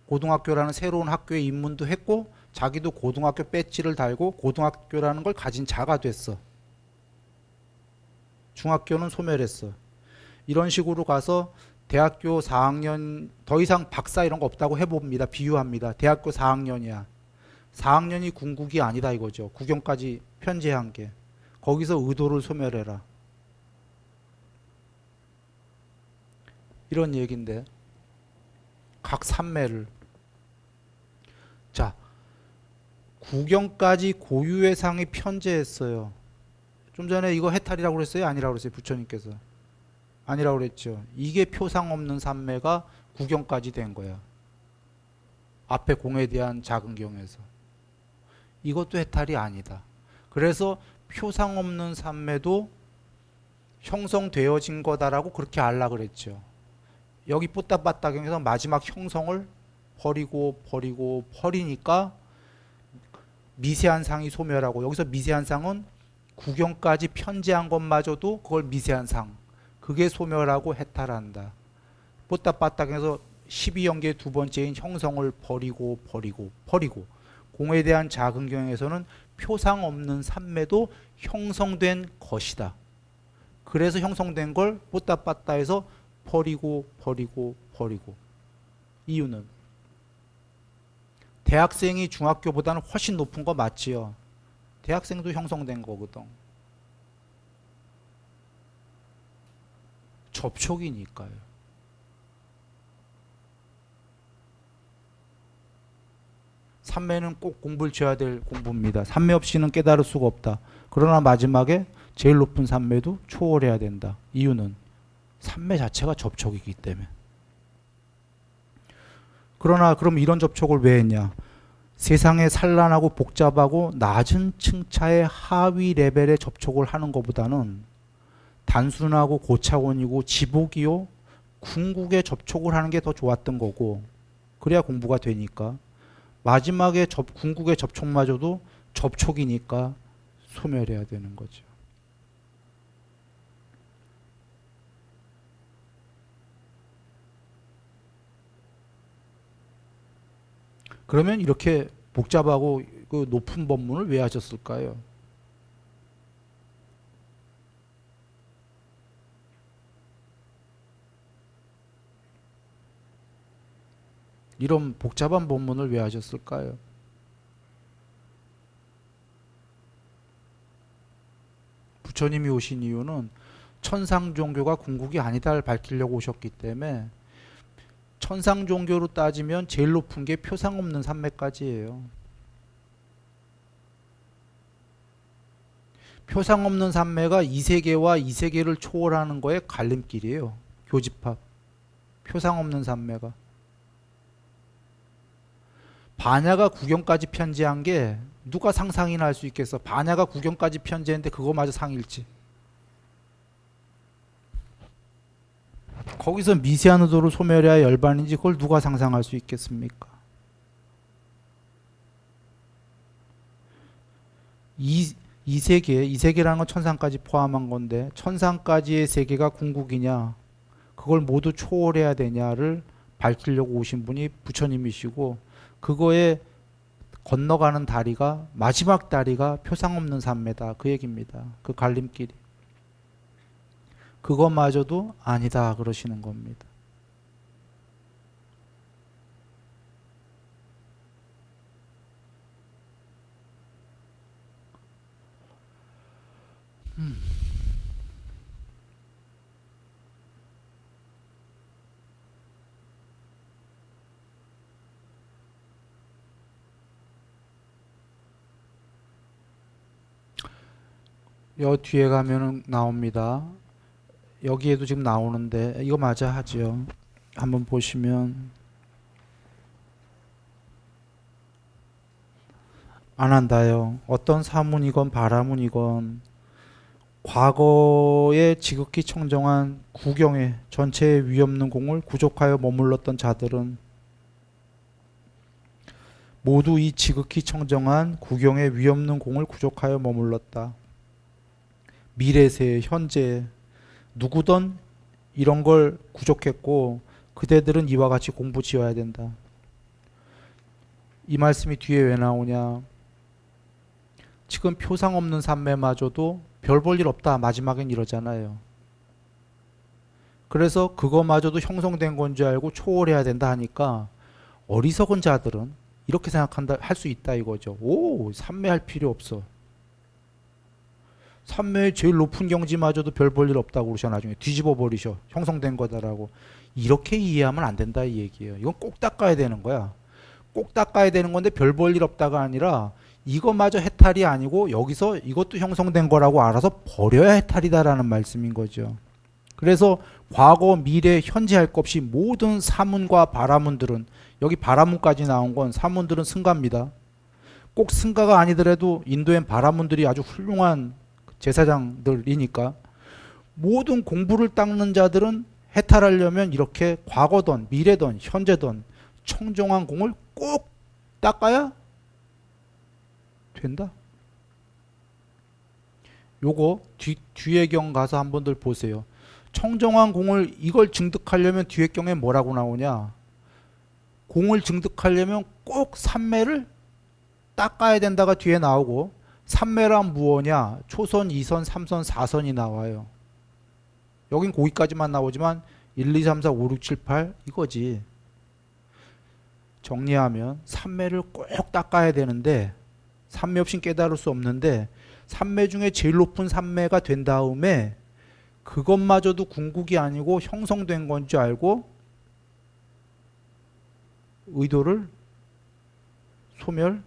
Speaker 1: 고등학교라는 새로운 학교에 입문도 했고 자기도 고등학교 배지를 달고 고등학교라는 걸 가진 자가 됐어. 중학교는 소멸했어. 이런 식으로 가서 대학교 4학년 더 이상 박사 이런 거 없다고 해봅니다. 비유합니다. 대학교 4학년이야. 4학년이 궁극이 아니다 이거죠. 국영까지 편제한 게. 거기서 의도를 소멸해라. 이런 얘기인데 각 산매를 자 국영까지 고유의 상이 편제했어요. 좀 전에 이거 해탈이라고 그랬어요? 아니라고 그랬어요? 부처님께서 아니라고 그랬죠. 이게 표상 없는 산매가 국영까지 된 거야. 앞에 공에 대한 작은 경에서 이것도 해탈이 아니다. 그래서 표상 없는 산매도 형성되어진 거다라고 그렇게 알라 그랬죠. 여기 뽀따빠따경에서 마지막 형성을 버리니까 미세한 상이 소멸하고 여기서 미세한 상은 국영까지 편제한 것마저도 그걸 미세한 상 그게 소멸하고 해탈한다. 뽀따빠따경에서 12연계 두 번째인 형성을 버리고 공에 대한 작은 경에서는 표상 없는 산매도 형성된 것이다. 그래서 형성된 걸 뽀따빠따에서 버리고 이유는 대학생이 중학교보다는 훨씬 높은 거 맞지요. 대학생도 형성된 거거든. 접촉이니까요. 삼매는 꼭 공부를 지어야 될 공부입니다. 삼매 없이는 깨달을 수가 없다. 그러나 마지막에 제일 높은 삼매도 초월해야 된다. 이유는 삼매 자체가 접촉이기 때문에. 그러나 그럼 이런 접촉을 왜 했냐? 세상에 산란하고 복잡하고 낮은 층차의 하위 레벨의 접촉을 하는 것보다는 단순하고 고차원이고 지복이요 궁극에 접촉을 하는 게 더 좋았던 거고 그래야 공부가 되니까 마지막에 궁극의 접촉마저도 접촉이니까 소멸해야 되는 거죠. 그러면 이렇게 복잡하고 그 높은 법문을 왜 하셨을까요? 이런 복잡한 법문을 왜 하셨을까요? 부처님이 오신 이유는 천상 종교가 궁극이 아니다를 밝히려고 오셨기 때문에 천상 종교로 따지면 제일 높은 게 표상 없는 산매까지예요. 표상 없는 산매가 이 세계와 이 세계를 초월하는 거에 갈림길이에요. 교집합. 표상 없는 산매가. 반야가 구경까지 편지한 게 누가 상상이나 할 수 있겠어. 반야가 구경까지 편지했는데 그거마저 상일지. 거기서 미세한 의도로 소멸해야 열반인지 그걸 누가 상상할 수 있겠습니까? 이 세계, 이 세계라는 건 천상까지 포함한 건데 천상까지의 세계가 궁극이냐 그걸 모두 초월해야 되냐를 밝히려고 오신 분이 부처님이시고 그거에 건너가는 다리가 마지막 다리가 표상 없는 삼매다 그 얘기입니다. 그 갈림길이. 그것마저도 아니다 그러시는 겁니다. 여 뒤에 가면은 나옵니다. 여기에도 지금 나오는데 이거 맞아 하죠. 한번 보시면 안 한다요. 어떤 사문이건 바라문이건 과거에 지극히 청정한 구경의 전체의 위없는 공을 구족하여 머물렀던 자들은 모두 이 지극히 청정한 구경의 위없는 공을 구족하여 머물렀다. 미래세, 현재 누구든 이런 걸 구족했고 그대들은 이와 같이 공부 지어야 된다. 이 말씀이 뒤에 왜 나오냐. 지금 표상 없는 삼매마저도 별 볼 일 없다 마지막엔 이러잖아요. 그래서 그거마저도 형성된 건 줄 알고 초월해야 된다 하니까 어리석은 자들은 이렇게 생각한다 할 수 있다 이거죠. 오, 삼매할 필요 없어. 삼매의 제일 높은 경지마저도 별 볼 일 없다고 그러셔. 나중에 뒤집어 버리셔. 형성된 거다라고. 이렇게 이해하면 안 된다 이 얘기예요. 이건 꼭 닦아야 되는 거야. 꼭 닦아야 되는 건데 별 볼 일 없다가 아니라 이것마저 해탈이 아니고 여기서 이것도 형성된 거라고 알아서 버려야 해탈이다라는 말씀인 거죠. 그래서 과거, 미래, 현재 할 것 없이 모든 사문과 바라문들은 여기 바라문까지 나온 건 사문들은 승가입니다. 꼭 승가가 아니더라도 인도엔 바라문들이 아주 훌륭한 제사장들이니까 모든 공부를 닦는 자들은 해탈하려면 이렇게 과거든 미래든 현재든 청정한 공을 꼭 닦아야 된다. 요거 뒤에 경 가서 한번들 보세요. 청정한 공을 이걸 증득하려면 뒤에 경에 뭐라고 나오냐. 공을 증득하려면 꼭 삼매를 닦아야 된다가 뒤에 나오고 삼매란 무엇냐. 초선, 2선, 3선, 4선이 나와요. 여긴 거기까지만 나오지만 1, 2, 3, 4, 5, 6, 7, 8 이거지. 정리하면 삼매를 꼭 닦아야 되는데 삼매 없인 깨달을 수 없는데 삼매 중에 제일 높은 삼매가 된 다음에 그것마저도 궁극이 아니고 형성된 건 줄 알고 의도를 소멸해라.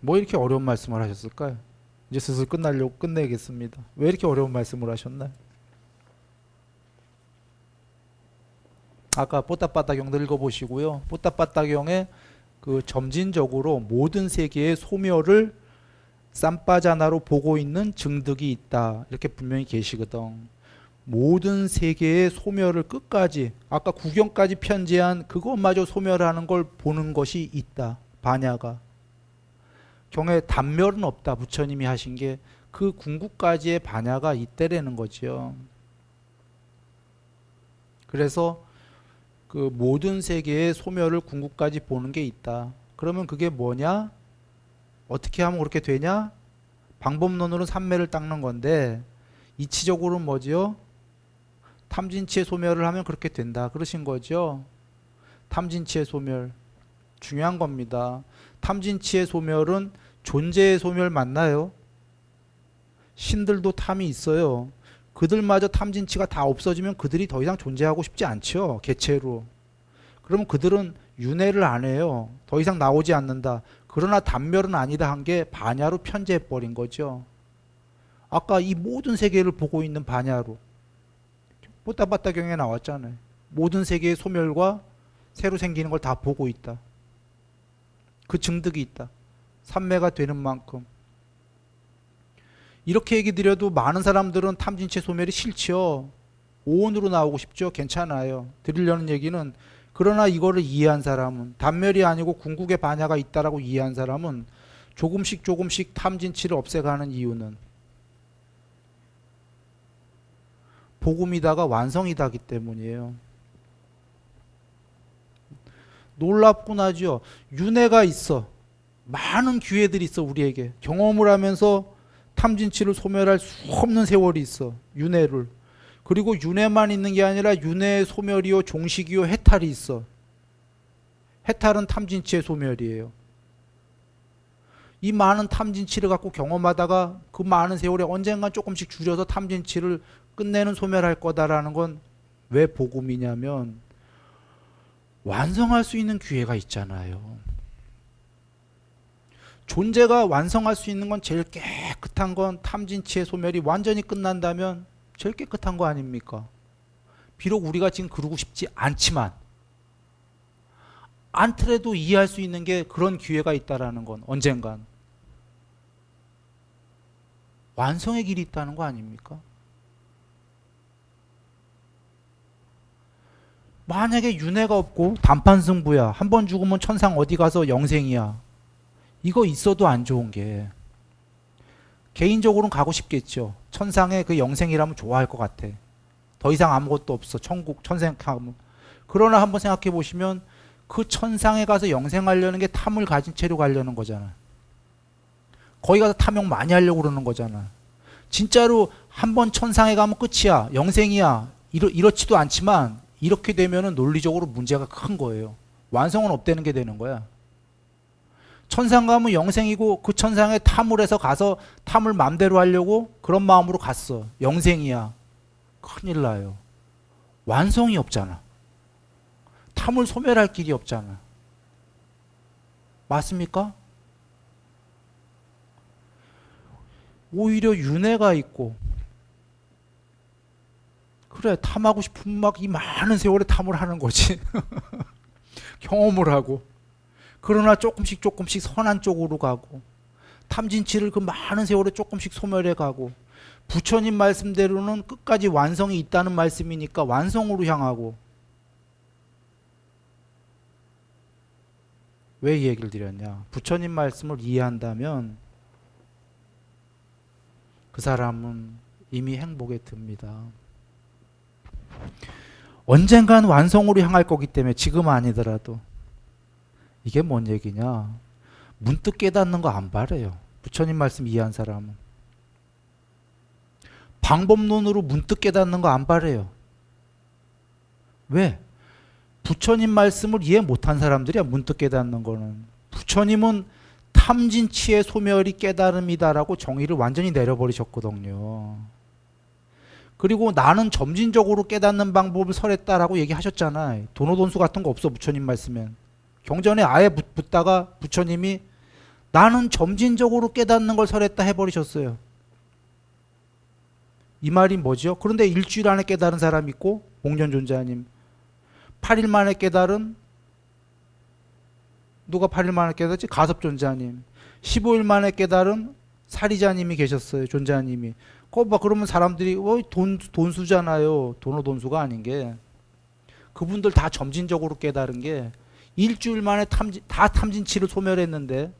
Speaker 1: 뭐 이렇게 어려운 말씀을 하셨을까요? 이제 슬슬 끝내겠습니다. 왜 이렇게 어려운 말씀을 하셨나요? 아까 뽀따빠따경들 읽어보시고요. 뽀따빠따경에 그 점진적으로 모든 세계의 소멸을 쌈바자나로 보고 있는 증득이 있다. 이렇게 분명히 계시거든. 모든 세계의 소멸을 끝까지 아까 구경까지 편지한 그것마저 소멸하는 걸 보는 것이 있다. 반야가. 경에 단멸은 없다. 부처님이 하신 게 그 궁극까지의 반야가 있다라는 거죠. 그래서 그 모든 세계의 소멸을 궁극까지 보는 게 있다. 그러면 그게 뭐냐? 어떻게 하면 그렇게 되냐? 방법론으로는 삼매를 닦는 건데 이치적으로는 뭐죠? 탐진치의 소멸을 하면 그렇게 된다. 그러신 거죠. 탐진치의 소멸. 중요한 겁니다. 탐진치의 소멸은 존재의 소멸 맞나요? 신들도 탐이 있어요. 그들마저 탐진치가 다 없어지면 그들이 더 이상 존재하고 싶지 않죠. 개체로. 그러면 그들은 윤회를 안 해요. 더 이상 나오지 않는다. 그러나 단멸은 아니다 한 게 반야로 편제해버린 거죠. 아까 이 모든 세계를 보고 있는 반야로. 뽀따빠따경에 나왔잖아요. 모든 세계의 소멸과 새로 생기는 걸 다 보고 있다. 그 증득이 있다. 삼매가 되는 만큼. 이렇게 얘기 드려도 많은 사람들은 탐진치 소멸이 싫죠. 오온으로 나오고 싶죠. 괜찮아요. 드리려는 얘기는, 그러나 이거를 이해한 사람은, 단멸이 아니고 궁극의 반야가 있다라고 이해한 사람은 조금씩 조금씩 탐진치를 없애가는 이유는 복음이다가 완성이다기 때문이에요. 놀랍군 하죠. 윤회가 있어. 많은 기회들이 있어. 우리에게 경험을 하면서 탐진치를 소멸할 수 없는 세월이 있어. 윤회를. 그리고 윤회만 있는 게 아니라 윤회의 소멸이요, 종식이요, 해탈이 있어. 해탈은 탐진치의 소멸이에요. 이 많은 탐진치를 갖고 경험하다가 그 많은 세월에 언젠간 조금씩 줄여서 탐진치를 끝내는 소멸할 거다라는 건 왜 복음이냐면 완성할 수 있는 기회가 있잖아요. 존재가 완성할 수 있는 건, 제일 깨끗한 건 탐진치의 소멸이 완전히 끝난다면 제일 깨끗한 거 아닙니까? 비록 우리가 지금 그러고 싶지 않지만, 않더라도 이해할 수 있는 게 그런 기회가 있다라는 건 언젠간 완성의 길이 있다는 거 아닙니까? 만약에 윤회가 없고 단판승부야, 한 번 죽으면 천상 어디 가서 영생이야, 이거 있어도 안 좋은 게, 개인적으로는 가고 싶겠죠. 천상에 그 영생이라면 좋아할 것 같아. 더 이상 아무것도 없어. 천국, 천생하면. 그러나 한번 생각해 보시면 그 천상에 가서 영생하려는 게 탐을 가진 채로 가려는 거잖아. 거기 가서 탐욕 많이 하려고 그러는 거잖아. 진짜로 한번 천상에 가면 끝이야, 영생이야, 이렇지도 않지만 이렇게 되면은 논리적으로 문제가 큰 거예요. 완성은 없다는 게 되는 거야. 천상 가면 영생이고 그 천상에 탐을 해서 가서 탐을 맘대로 하려고 그런 마음으로 갔어. 영생이야. 큰일 나요. 완성이 없잖아. 탐을 소멸할 길이 없잖아. 맞습니까? 오히려 윤회가 있고, 그래, 탐하고 싶으면 막 이 많은 세월에 탐을 하는 거지. 경험을 하고. 그러나 조금씩 조금씩 선한 쪽으로 가고, 탐진치를 그 많은 세월에 조금씩 소멸해 가고, 부처님 말씀대로는 끝까지 완성이 있다는 말씀이니까 완성으로 향하고. 왜 이 얘기를 드렸냐? 부처님 말씀을 이해한다면 그 사람은 이미 행복에 듭니다. 언젠간 완성으로 향할 거기 때문에, 지금 아니더라도. 이게 뭔 얘기냐? 문득 깨닫는 거 안 바래요. 부처님 말씀 이해한 사람은. 방법론으로 문득 깨닫는 거 안 바래요. 왜? 부처님 말씀을 이해 못한 사람들이야, 문득 깨닫는 거는. 부처님은 탐진치의 소멸이 깨달음이다라고 정의를 완전히 내려버리셨거든요. 그리고 나는 점진적으로 깨닫는 방법을 설했다라고 얘기하셨잖아요. 도노돈수 같은 거 없어, 부처님 말씀엔. 경전에 아예 붙다가 부처님이 나는 점진적으로 깨닫는 걸 설했다 해버리셨어요. 이 말이 뭐죠? 그런데 일주일 안에 깨달은 사람 있고, 목련존자님 8일 만에 깨달은, 누가 8일 만에 깨달았지? 가섭존자님. 15일 만에 깨달은 사리자님이 계셨어요. 존자님이. 그러면 사람들이 돈수잖아요. 도노돈수가 아닌 게. 그분들 다 점진적으로 깨달은 게 일주일 만에 다 탐진치를 소멸했는데,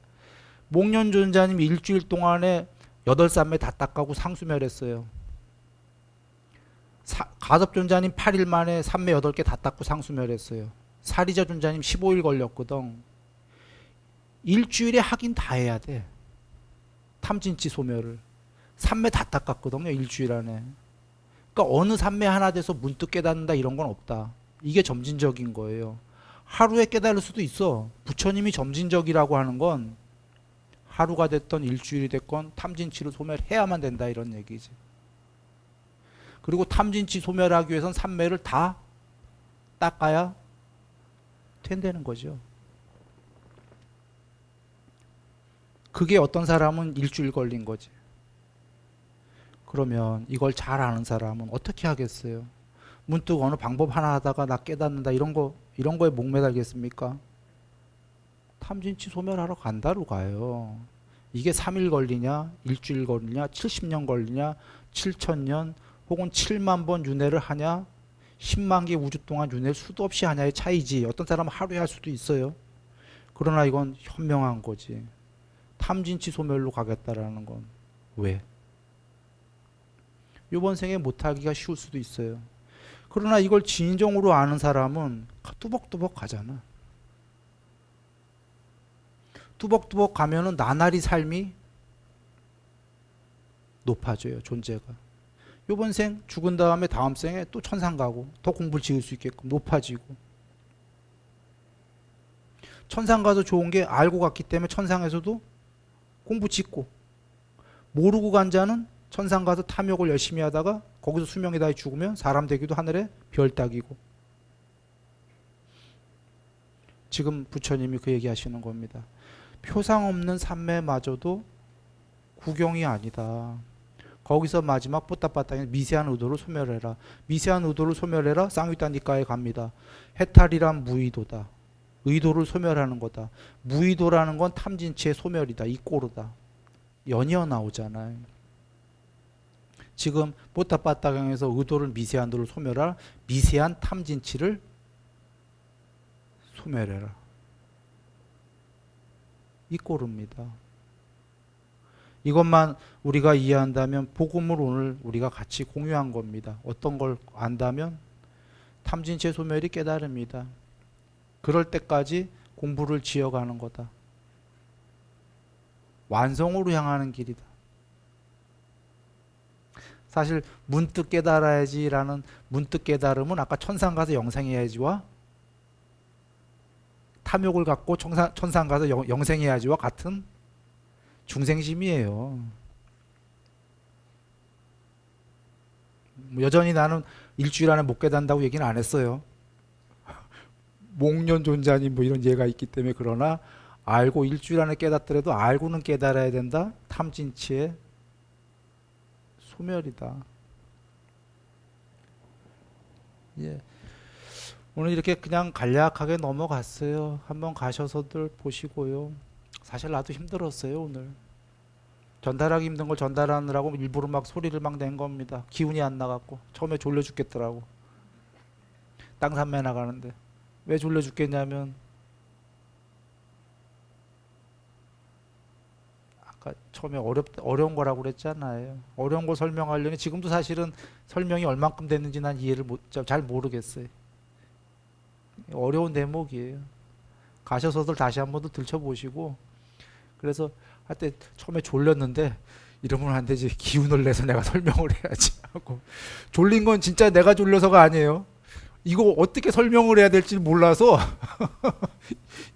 Speaker 1: 목련존자님 일주일 동안에 8삼매 다 닦아고 상수멸했어요. 가섭존자님 8일 만에 삼매 8개 다 닦고 상수멸했어요. 사리자 존자님 15일 걸렸거든. 일주일에 하긴 다 해야 돼. 탐진치 소멸을. 삼매 다 닦았거든요, 일주일 안에. 그러니까 어느 삼매 하나 돼서 문득 깨닫는다 이런 건 없다. 이게 점진적인 거예요. 하루에 깨달을 수도 있어. 부처님이 점진적이라고 하는 건 하루가 됐건 일주일이 됐건 탐진치를 소멸해야만 된다, 이런 얘기지. 그리고 탐진치 소멸하기 위해선 삼매를 다 닦아야 된다는 거죠. 그게 어떤 사람은 일주일 걸린 거지. 그러면 이걸 잘 아는 사람은 어떻게 하겠어요? 문득 어느 방법 하나 하다가 나 깨닫는다 이런 거에 목매달겠습니까? 탐진치 소멸하러 간다로 가요. 이게 3일 걸리냐, 일주일 걸리냐, 70년 걸리냐, 7,000년 혹은 7만 번 윤회를 하냐, 10만 개 우주 동안 윤회를 수도 없이 하냐의 차이지. 어떤 사람은 하루에 할 수도 있어요. 그러나 이건 현명한 거지. 탐진치 소멸로 가겠다라는 건 왜? 이번 생에 못하기가 쉬울 수도 있어요. 그러나 이걸 진정으로 아는 사람은 뚜벅뚜벅 가잖아. 뚜벅뚜벅 가면은 나날이 삶이 높아져요, 존재가. 요번 생 죽은 다음에 다음 생에 또 천상 가고 더 공부를 지을 수 있게끔 높아지고. 천상 가서 좋은 게 알고 갔기 때문에 천상에서도 공부 짓고, 모르고 간 자는 천상 가서 탐욕을 열심히 하다가 거기서 수명이 다해 죽으면 사람 되기도 하늘에 별 따기고. 지금 부처님이 그 얘기 하시는 겁니다. 표상 없는 삼매마저도 구경이 아니다. 거기서 마지막 뽀따빠따는 미세한 의도를 소멸해라. 미세한 의도를 소멸해라. 쌍위따 니까에 갑니다. 해탈이란 무의도다. 의도를 소멸하는 거다. 무의도라는 건 탐진치의 소멸이다. 이 꼴이다. 연이어 나오잖아요. 지금 뽀따빠따강에서 의도를 미세한 도를 소멸하라. 미세한 탐진치를 소멸해라. 이 꼴입니다. 이것만 우리가 이해한다면 복음을 오늘 우리가 같이 공유한 겁니다. 어떤 걸 안다면 탐진치의 소멸이 깨달음이다. 그럴 때까지 공부를 지어가는 거다. 완성으로 향하는 길이다. 사실 문득 깨달아야지라는 문득 깨달음은 아까 천상 가서 영생해야지와 탐욕을 갖고 천상 가서 영생해야지와 같은 중생심이에요. 여전히 나는 일주일 안에 못 깨닫는다고 얘기는 안 했어요. 목련 존재하니 뭐 이런 예가 있기 때문에. 그러나 알고 일주일 안에 깨닫더라도 알고는 깨달아야 된다. 탐진치의 소멸이다. 예. 오늘 이렇게 그냥 간략하게 넘어갔어요. 한번 가셔서들 보시고요. 사실 나도 힘들었어요, 오늘. 전달하기 힘든 걸 전달하느라고 일부러 막 소리를 막 낸 겁니다. 기운이 안 나갖고. 처음에 졸려 죽겠더라고. 땅 산매 나가는데. 왜 졸려 죽겠냐면 아까 처음에 어려운 거라고 그랬잖아요. 어려운 걸 설명하려니 지금도 사실은 설명이 얼만큼 됐는지 난 이해를 잘 모르겠어요. 어려운 대목이에요. 가셔서들 다시 한 번 더 들춰보시고. 그래서 하여튼 처음에 졸렸는데 이러면 안 되지. 기운을 내서 내가 설명을 해야지 하고. 졸린 건 진짜 내가 졸려서가 아니에요. 이거 어떻게 설명을 해야 될지 몰라서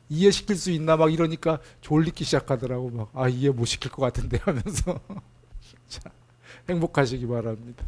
Speaker 1: 이해시킬 수 있나 막 이러니까 졸리기 시작하더라고. 막 아, 이해 못 시킬 것 같은데 하면서. 자, 행복하시기 바랍니다.